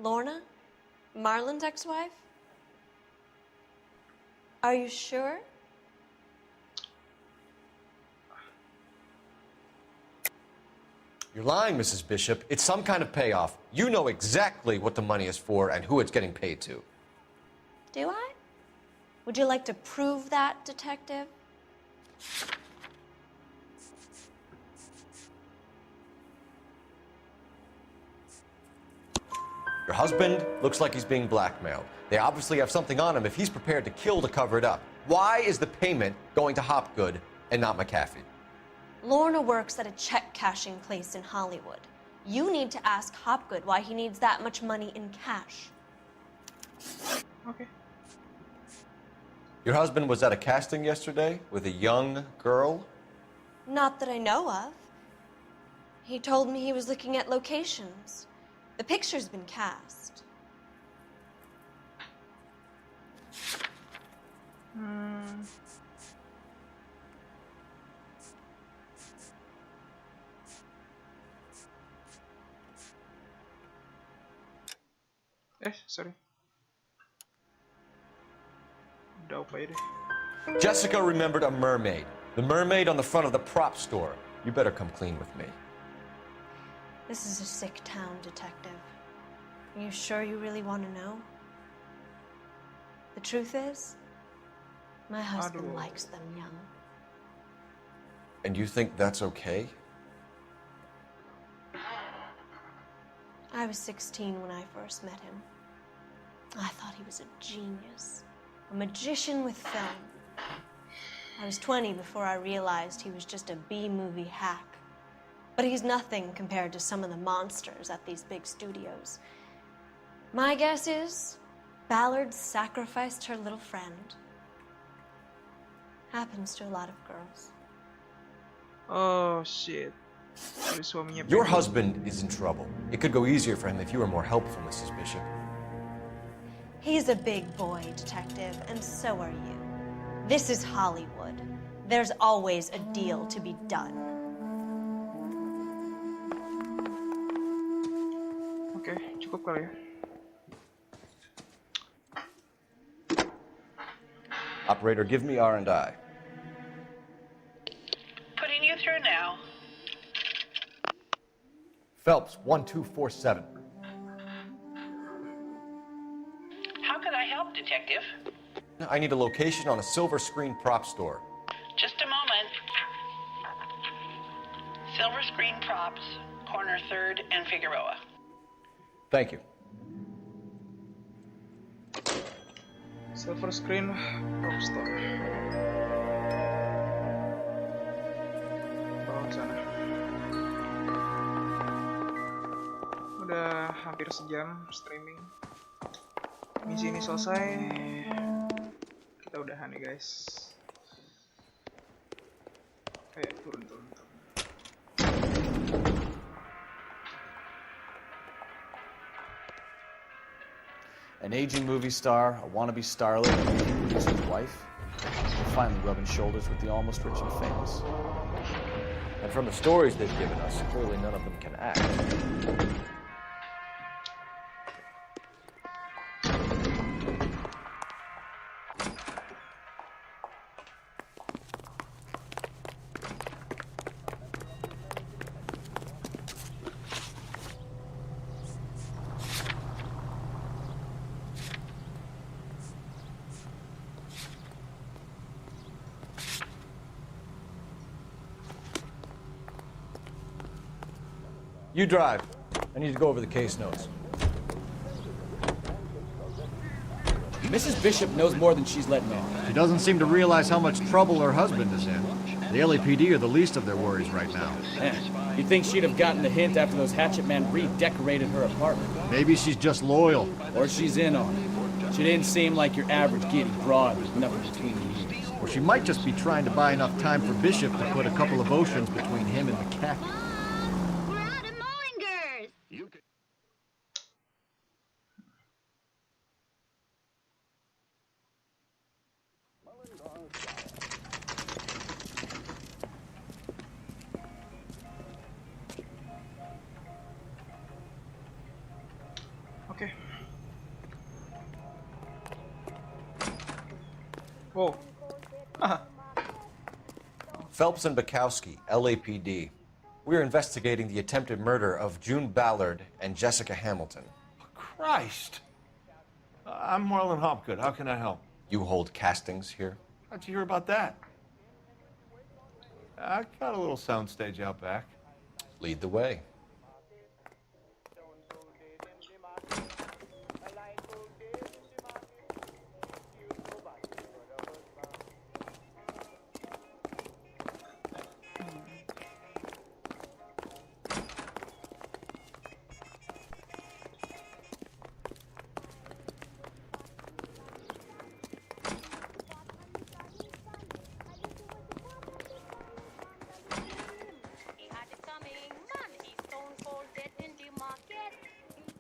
Lorna? Marlon's ex-wife? Are you sure? You're lying, Mrs. Bishop. It's some kind of payoff. You know exactly what the money is for and who it's getting paid to. Do I? Would you like to prove that, Detective? Your husband looks like he's being blackmailed. They obviously have something on him if he's prepared to kill to cover it up. Why is the payment going to Hopgood and not McAfee? Lorna works at a check-cashing place in Hollywood. You need to ask Hopgood why he needs that much money in cash. Okay. Your husband was at a casting yesterday with a young girl? Not that I know of. He told me he was looking at locations. The picture's been cast. Sorry. Udah apa ya deh. Jessica remembered a mermaid. The mermaid on the front of the prop store. You better come clean with me. This is a sick town, Detective. Are you sure you really want to know? The truth is, my husband likes them young. And you think that's okay? I was 16 when I first met him. I thought he was a genius, a magician with film. I was 20 before I realized he was just a B-movie hack. But he's nothing compared to some of the monsters at these big studios. My guess is Ballard sacrificed her little friend. Happens to a lot of girls. Oh shit. Your husband is in trouble. It could go easier for him if you were more helpful, Mrs. Bishop. He's a big boy, Detective, and so are you. This is Hollywood. There's always a deal to be done. Oke, cukup kali ya. Operator, give me R&I. Putting you through now. Phelps, 1247. How can I help, Detective? I need a location on a silver screen prop store. Just a moment. Silver Screen Props, corner 3rd and Figueroa. Thank you. Silver Screen Prop Store. Bawa ke sana. Udah hampir sejam streaming. Misi ini selesai. Kita udahan nih guys. Kayak turun. An aging movie star, a wannabe starlet, and a movie producer's wife. We're finally rubbing shoulders with the almost rich and famous. And from the stories they've given us, clearly none of them can act. You drive. I need to go over the case notes. Mrs. Bishop knows more than she's letting on. She doesn't seem to realize how much trouble her husband is in. The LAPD are the least of their worries right now. You'd think she'd have gotten the hint after those hatchet men redecorated her apartment. Maybe she's just loyal. Or she's in on it. She didn't seem like your average giddy broad with nothing between the ears. Or she might just be trying to buy enough time for Bishop to put a couple of oceans between him and the cat. Oke. Wow. Phelps and Bukowski, LAPD. We're investigating the attempted murder of June Ballard and Jessica Hamilton. Christ! I'm Marlon Hopgood. How can I help? You hold castings here? How'd you hear about that? I got a little soundstage out back. Lead the way.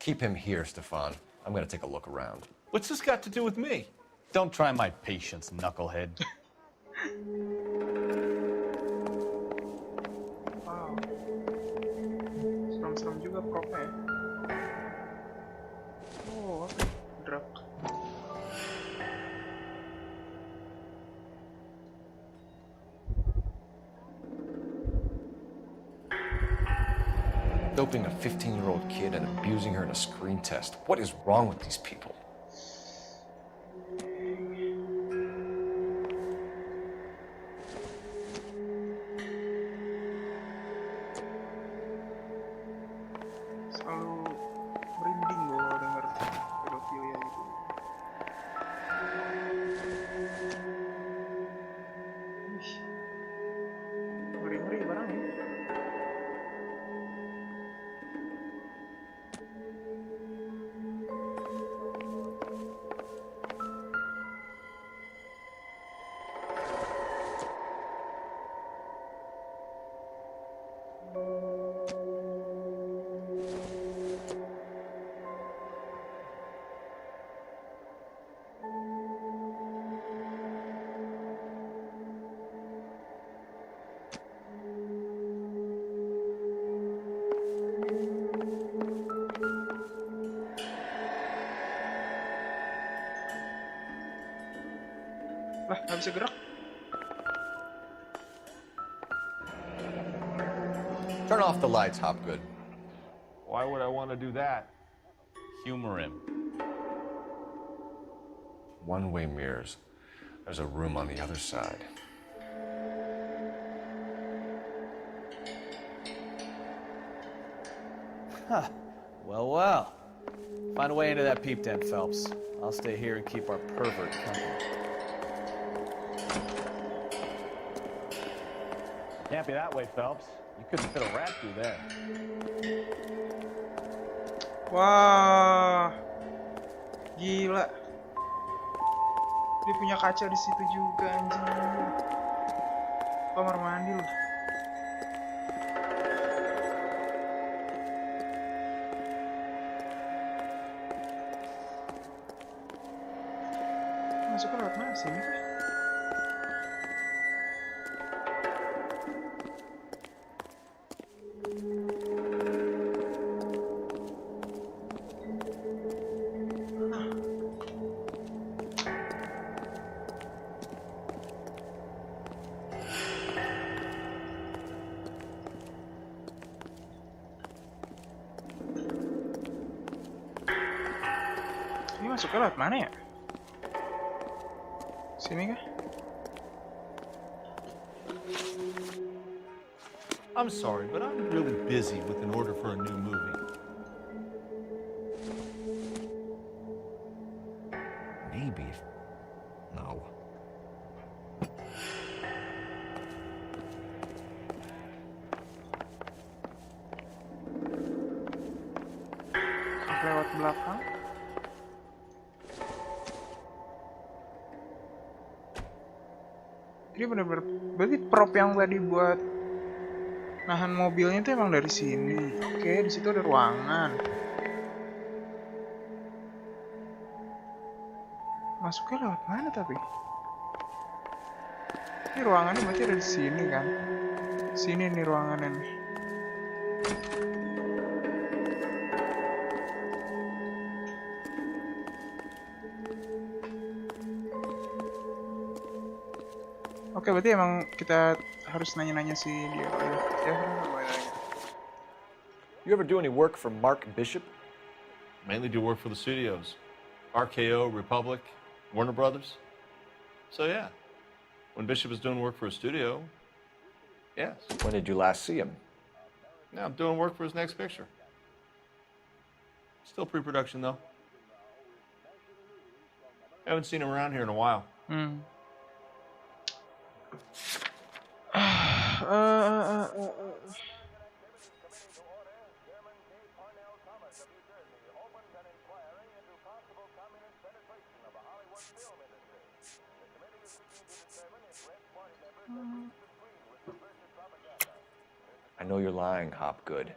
Keep him here, Stefan. I'm gonna take a look around. What's this got to do with me? Don't try my patience, knucklehead. Wow. Serem-serem juga propnya ya. Oh, drop. Doping a 15-year-old kid and abusing her in a screen test. What is wrong with these people? Selalu merinding gue kalau denger pedofilia gitu. Wih, ngeri-ngeri barangnya. Lah, nggak bisa gerak. Turn off the lights, Hopgood. Why would I want to do that? Humor him. One-way mirrors. There's a room on the other side. Huh. Well, well. Find a way into that peep den, Phelps. I'll stay here and keep our pervert company. Can't be that way, Phelps. You couldn't fit a rat through there. Wah, gila. Dia punya kaca di situ juga, anjing. Kamar mandi loh. Masuknya lewat mana sih ini? Ini masuknya lewat mana ya? Sini kah? I'm sorry, but I'm really busy with an order for a new movie. Maybe. No. Lewat belakang. Ini bener-bener berarti prop yang tadi buat nahan mobilnya itu emang dari sini. Oke, di situ ada ruangan. Masuknya lewat mana tapi? Ini ruangannya berarti ada di sini kan? Sini nih ruangannya nih. Oke, berarti emang kita harus nanya-nanya si dia. Ya, boleh nanya. You ever do any work for Mark Bishop? Mainly do work for the studios. RKO, Republic, Warner Brothers. So yeah, when Bishop is doing work for a studio, yes. When did you last see him? Now I'm doing work for his next picture. Still pre-production though. Haven't seen him around here in a while. I know you're lying, Hopgood.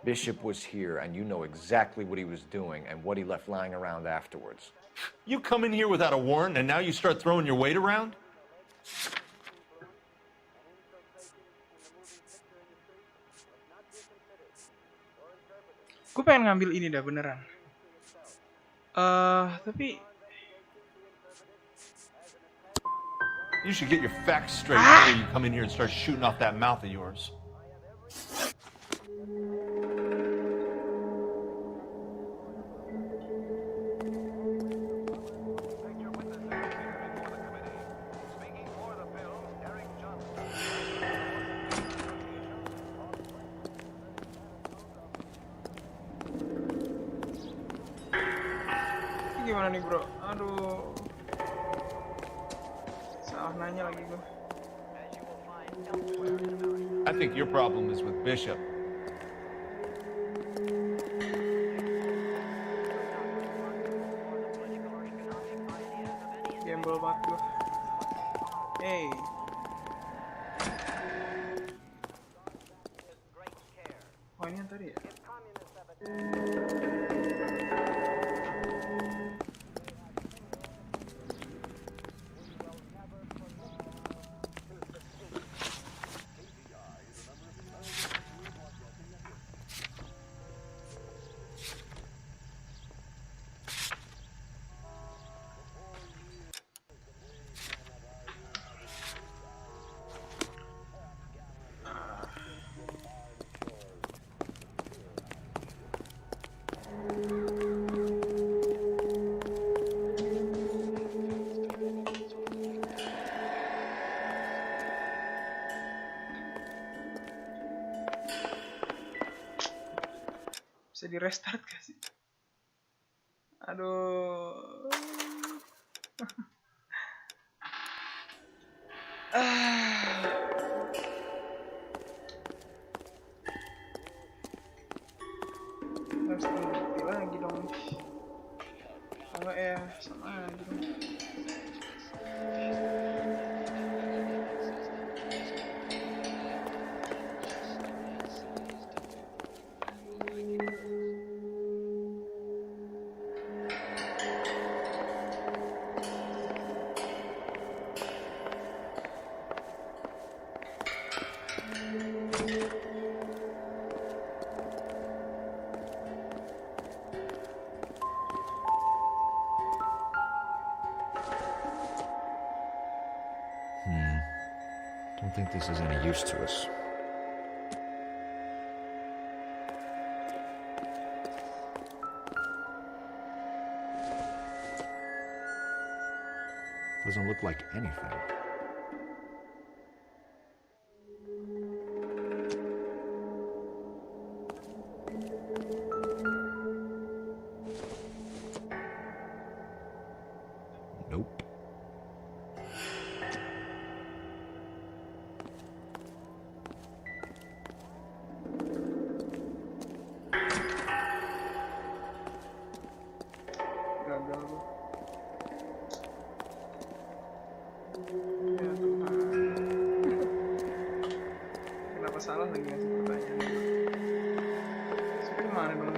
Bishop was here, and you know exactly what he was doing and what he left lying around afterwards. You come in here without a warrant, and now you start throwing your weight around? Gue pengen ngambil ini dah beneran. Tapi You should get your facts straight before you come in here and start shooting off that mouth of yours. gimana nih bro? Aduh, salah nanya lagi gue. I think your problem is with Bishop. Gembel banget gue. Hey. Oh ini yang tadi ya? Bisa di restart gak sih? Aduh. Harus ganti lagi dong. Kalau ya sama aja dong. Don't think this is any use to us. Doesn't look like anything. Nope. Gagal gue. Ya Tuhan. Kenapa salah lagi ngasih pertanyaan? Seperti kemana dong?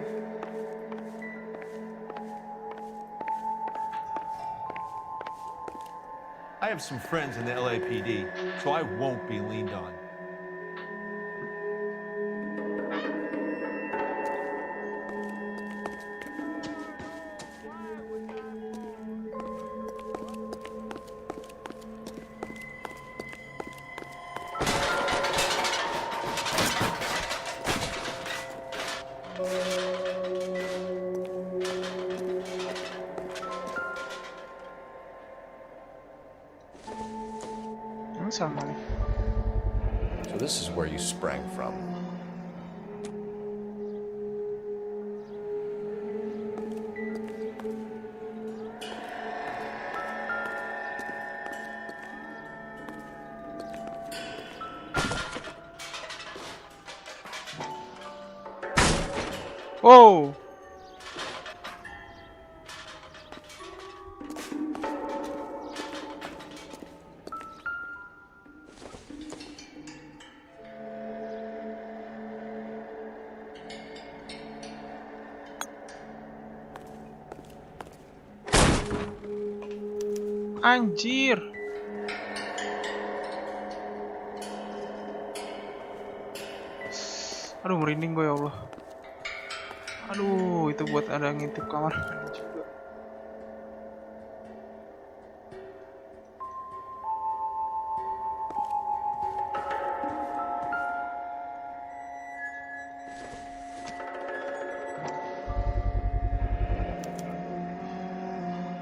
I have some friends in the LAPD, so I won't be leaned on. sama nih. So this is where you sprang from. Wow. Anjir. Aduh, merinding gue ya Allah. Aduh, itu buat ada ngintip kamar juga.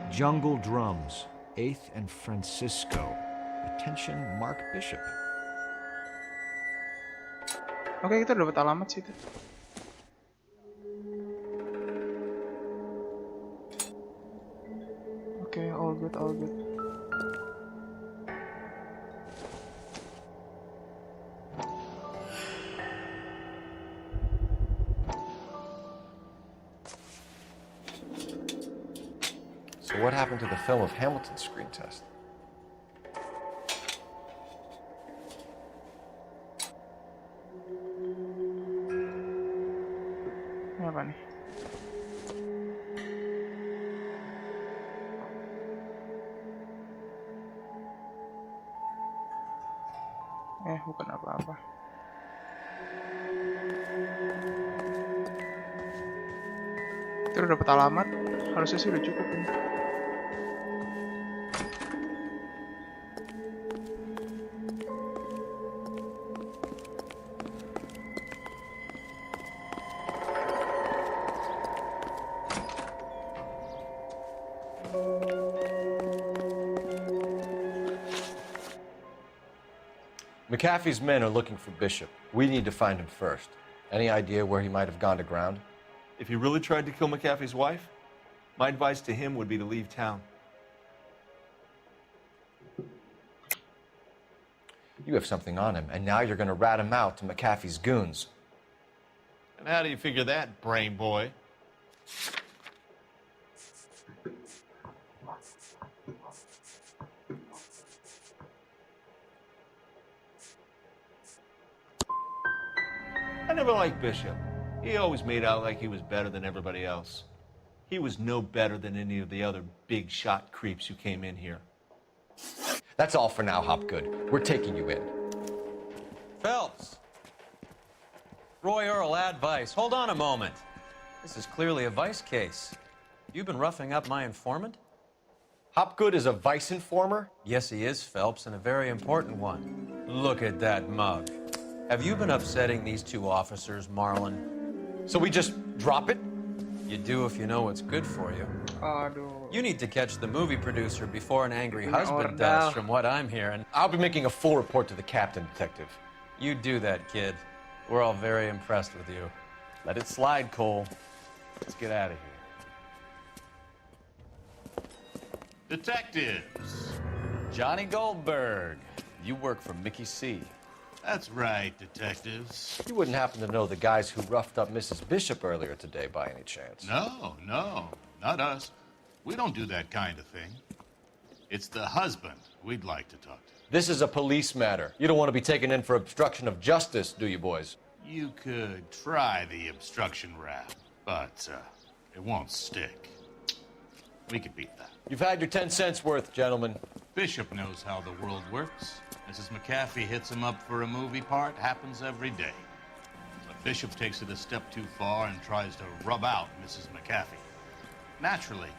Jungle Drums, 8th and Francisco. Attention, Mark Bishop. Oke, kita udah dapat alamat sih itu. Oke, all good, all good. So what happened to the film of Hamilton's screen test? Ini apa nih? Bukan apa-apa. Kita udah dapat alamat, harusnya sih udah cukup ini. McAfee's men are looking for Bishop. We need to find him first. Any idea where he might have gone to ground? If he really tried to kill McAfee's wife, my advice to him would be to leave town. You have something on him, and now you're going to rat him out to McAfee's goons. And how do you figure that, brain boy? I never liked Bishop. He always made out like he was better than everybody else. He was no better than any of the other big shot creeps who came in here. That's all for now, Hopgood. We're taking you in. Phelps! Roy Earl, ad vice. Hold on a moment. This is clearly a vice case. You've been roughing up my informant? Hopgood is a vice informer? Yes, he is, Phelps, and a very important one. Look at that mug. Have you been upsetting these two officers, Marlon? So we just drop it? You do if you know what's good for you. Aduh. You need to catch the movie producer before an angry husband does, from what I'm hearing. I'll be making a full report to the captain, Detective. You do that, kid. We're all very impressed with you. Let it slide, Cole. Let's get out of here. Detectives. Johnny Goldberg. You work for Mickey C. That's right, detectives. You wouldn't happen to know the guys who roughed up Mrs. Bishop earlier today by any chance? No, not us. We don't do that kind of thing. It's the husband we'd like to talk to. This is a police matter. You don't want to be taken in for obstruction of justice, do you, boys? You could try the obstruction rap, but it won't stick. We could beat that. You've had your 10 cents worth, gentlemen. Bishop knows how the world works. Mrs. McAfee hits him up for a movie part, happens every day. But Bishop takes it a step too far and tries to rub out Mrs. McAfee. Naturally,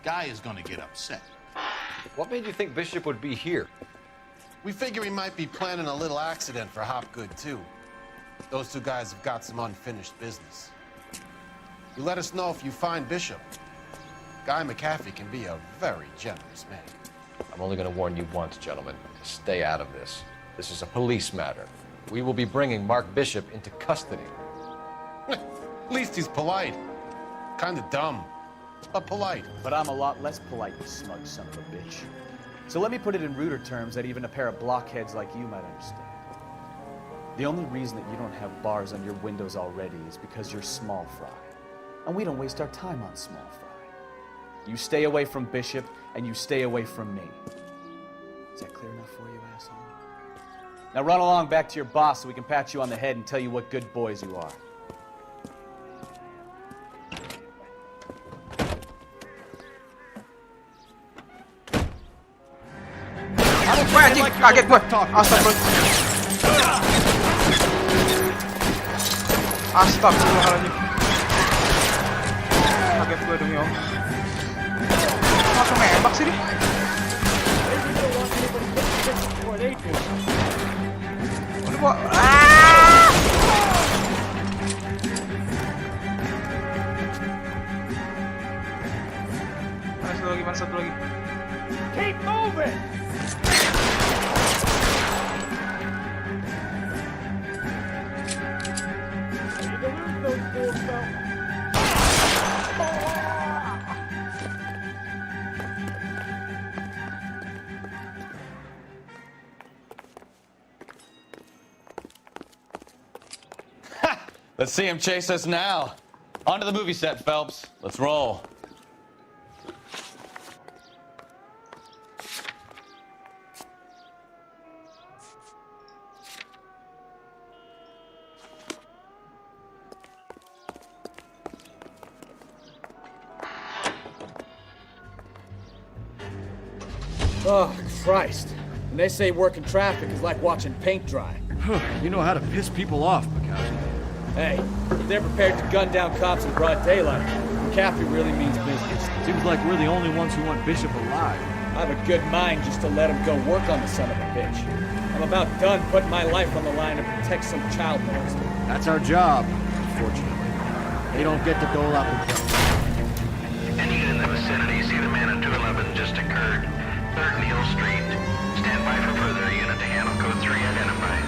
Guy is going to get upset. What made you think Bishop would be here? We figure he might be planning a little accident for Hopgood, too. Those two guys have got some unfinished business. You let us know if you find Bishop. Guy McAfee can be a very generous man. I'm only going to warn you once, gentlemen. Stay out of this. This is a police matter. We will be bringing Mark Bishop into custody. At least he's polite. Kinda dumb, but polite. But I'm a lot less polite, you smug son of a bitch. So let me put it in ruder terms that even a pair of blockheads like you might understand. The only reason that you don't have bars on your windows already is because you're small fry. And we don't waste our time on small fry. You stay away from Bishop, and you stay away from me. Is that clear enough for you, asshole? Now run along back to your boss so we can pat you on the head and tell you what good boys you are. Wah, anjing, kaget gue. Astagfirullahaladzim. Kaget gue demi Allah. Langsung nembak sih dia. Udah gua. Mana satu lagi. Keep moving! Let's see him chase us now. Onto the movie set, Phelps. Let's roll. Oh, Christ. When they say working traffic is like watching paint dry. You know how to piss people off, McCaffrey. Hey, if they're prepared to gun down cops in broad daylight, McCaffrey really means business. Seems like we're the only ones who want Bishop alive. I have a good mind just to let him go work on the son of a bitch. I'm about done putting my life on the line to protect some child molester. That's our job, unfortunately. They don't get to dole out the drugs. Any unit in the vicinity, see the man at 211 just occurred. 3rd Neal Street. Stand by for further. Unit to handle code 3 identified.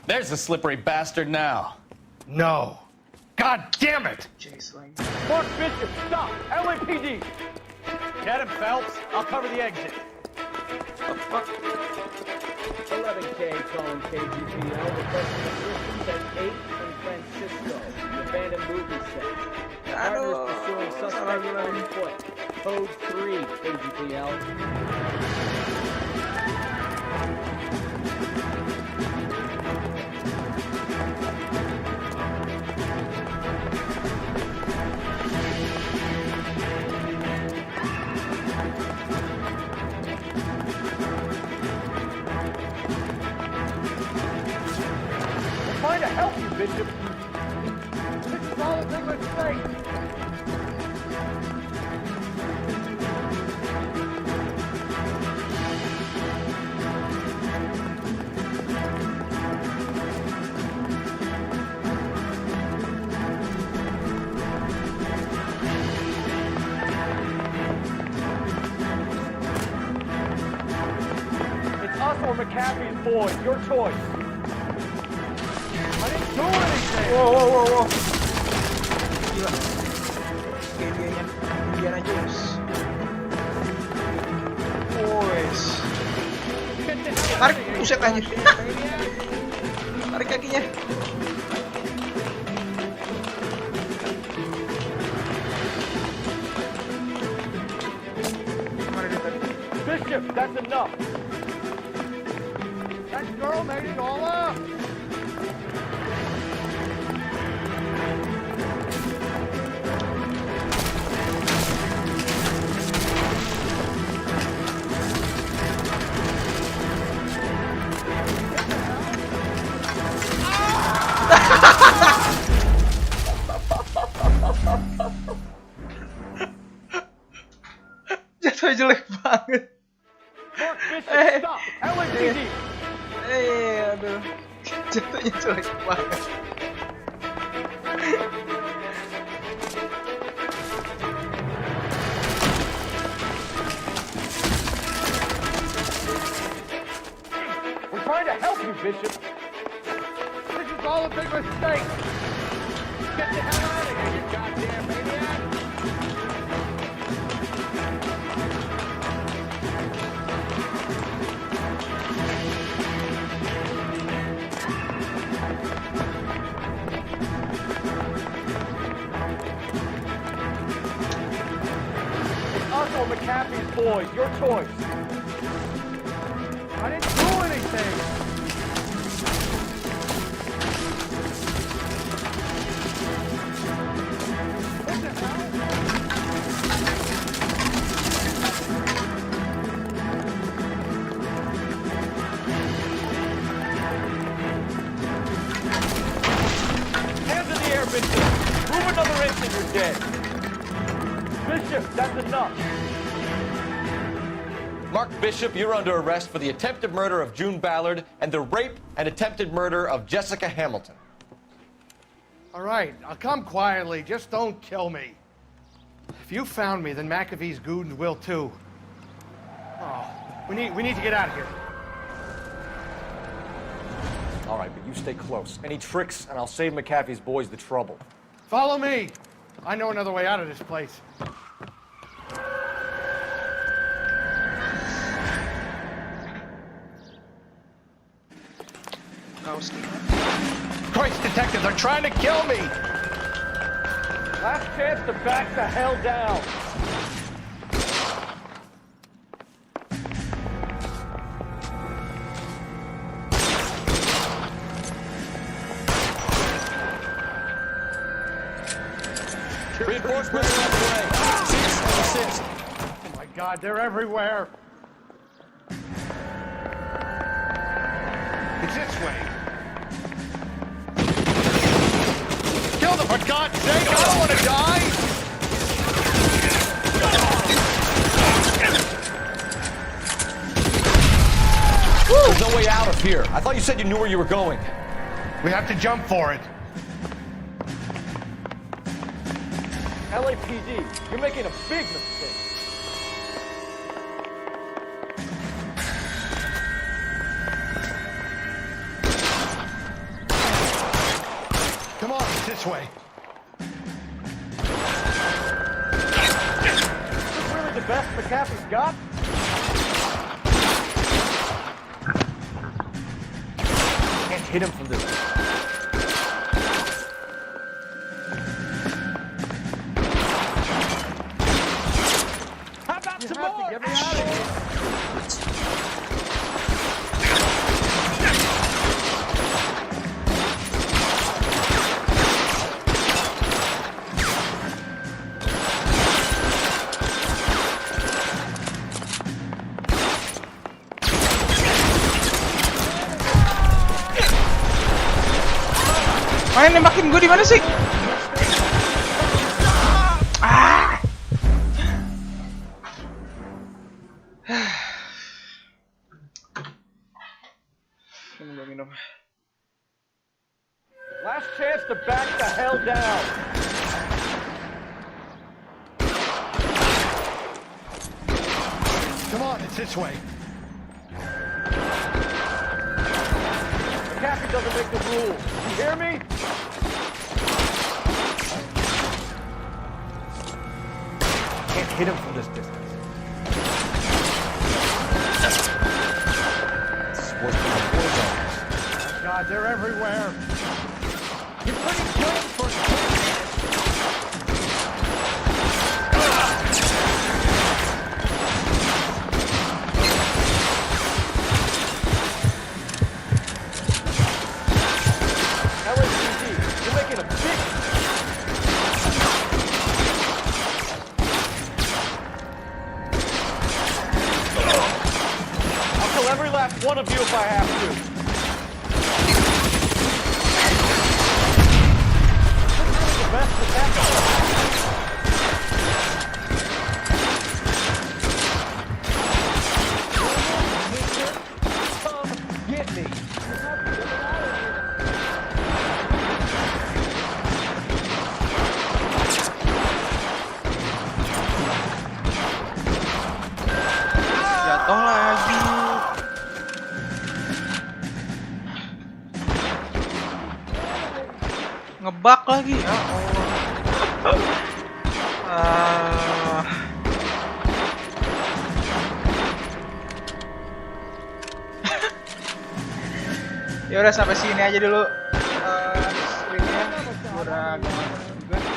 There's the slippery bastard now. No. God damn it! Mark Bishop, stop! LAPD! Get him, Phelps. I'll cover the exit. 11K calling KGPL, requesting assistance at 8 San Francisco, the abandoned movie set. Partners pursuing suspect on foot. Code 3, KGPL. Trying to help you, Bishop. This is all in English straight. It's us or McAfee's boys. Your choice. I didn't do anything! Wow, wow, wow, wow. Gila. Oke, dia aja, Yus. Wes. Tarik, buset anjir. Tarik kakinya. Bishop, that's enough. girl made it all up. Jatuh jelek banget. Stop! LAPD! Aduh. Jatuhnya jelek banget. We're trying to help you, Bishop. This is all a big mistake. Get the hell out of here, you goddamn maniac! Us or McAfee's boys, your choice. I didn't do anything. Hands in the air, Bishop. Move another inch and you're dead. Bishop, that's enough. Mark Bishop, you're under arrest for the attempted murder of June Ballard and the rape and attempted murder of Jessica Hamilton. All right, I'll come quietly. Just don't kill me. If you found me, then McAfee's goons will too. Oh, we need to get out of here. All right, but you stay close. Any tricks, and I'll save McAfee's boys the trouble. Follow me. I know another way out of this place. Christ, detectives are trying to kill me! Last chance to back the hell down. Reinforcements on the way. Cease and desist. Oh my God, they're everywhere. It's this way. Kill them, for God's sake! I don't want to die! There's no way out of here. I thought you said you knew where you were going. We have to jump for it. LAPD, you're making a big mistake. Come on, it's this way. Is this really the best McAfee's got? Can't hit him from this. How about some more? Get me out of here. Main nembakin gue di mana sih? Ah! Minum. Last chance to back the hell down. Come on, it's this way. McAfee doesn't make the rules. You hear me? Can't hit him from this distance. This is worse than the war zone. Oh God, they're everywhere. You're pretty good for a kid. Jatuh lagi. Ngebak lagi ya Allah. Ya udah sampai sini aja dulu. Streamnya kurang juga.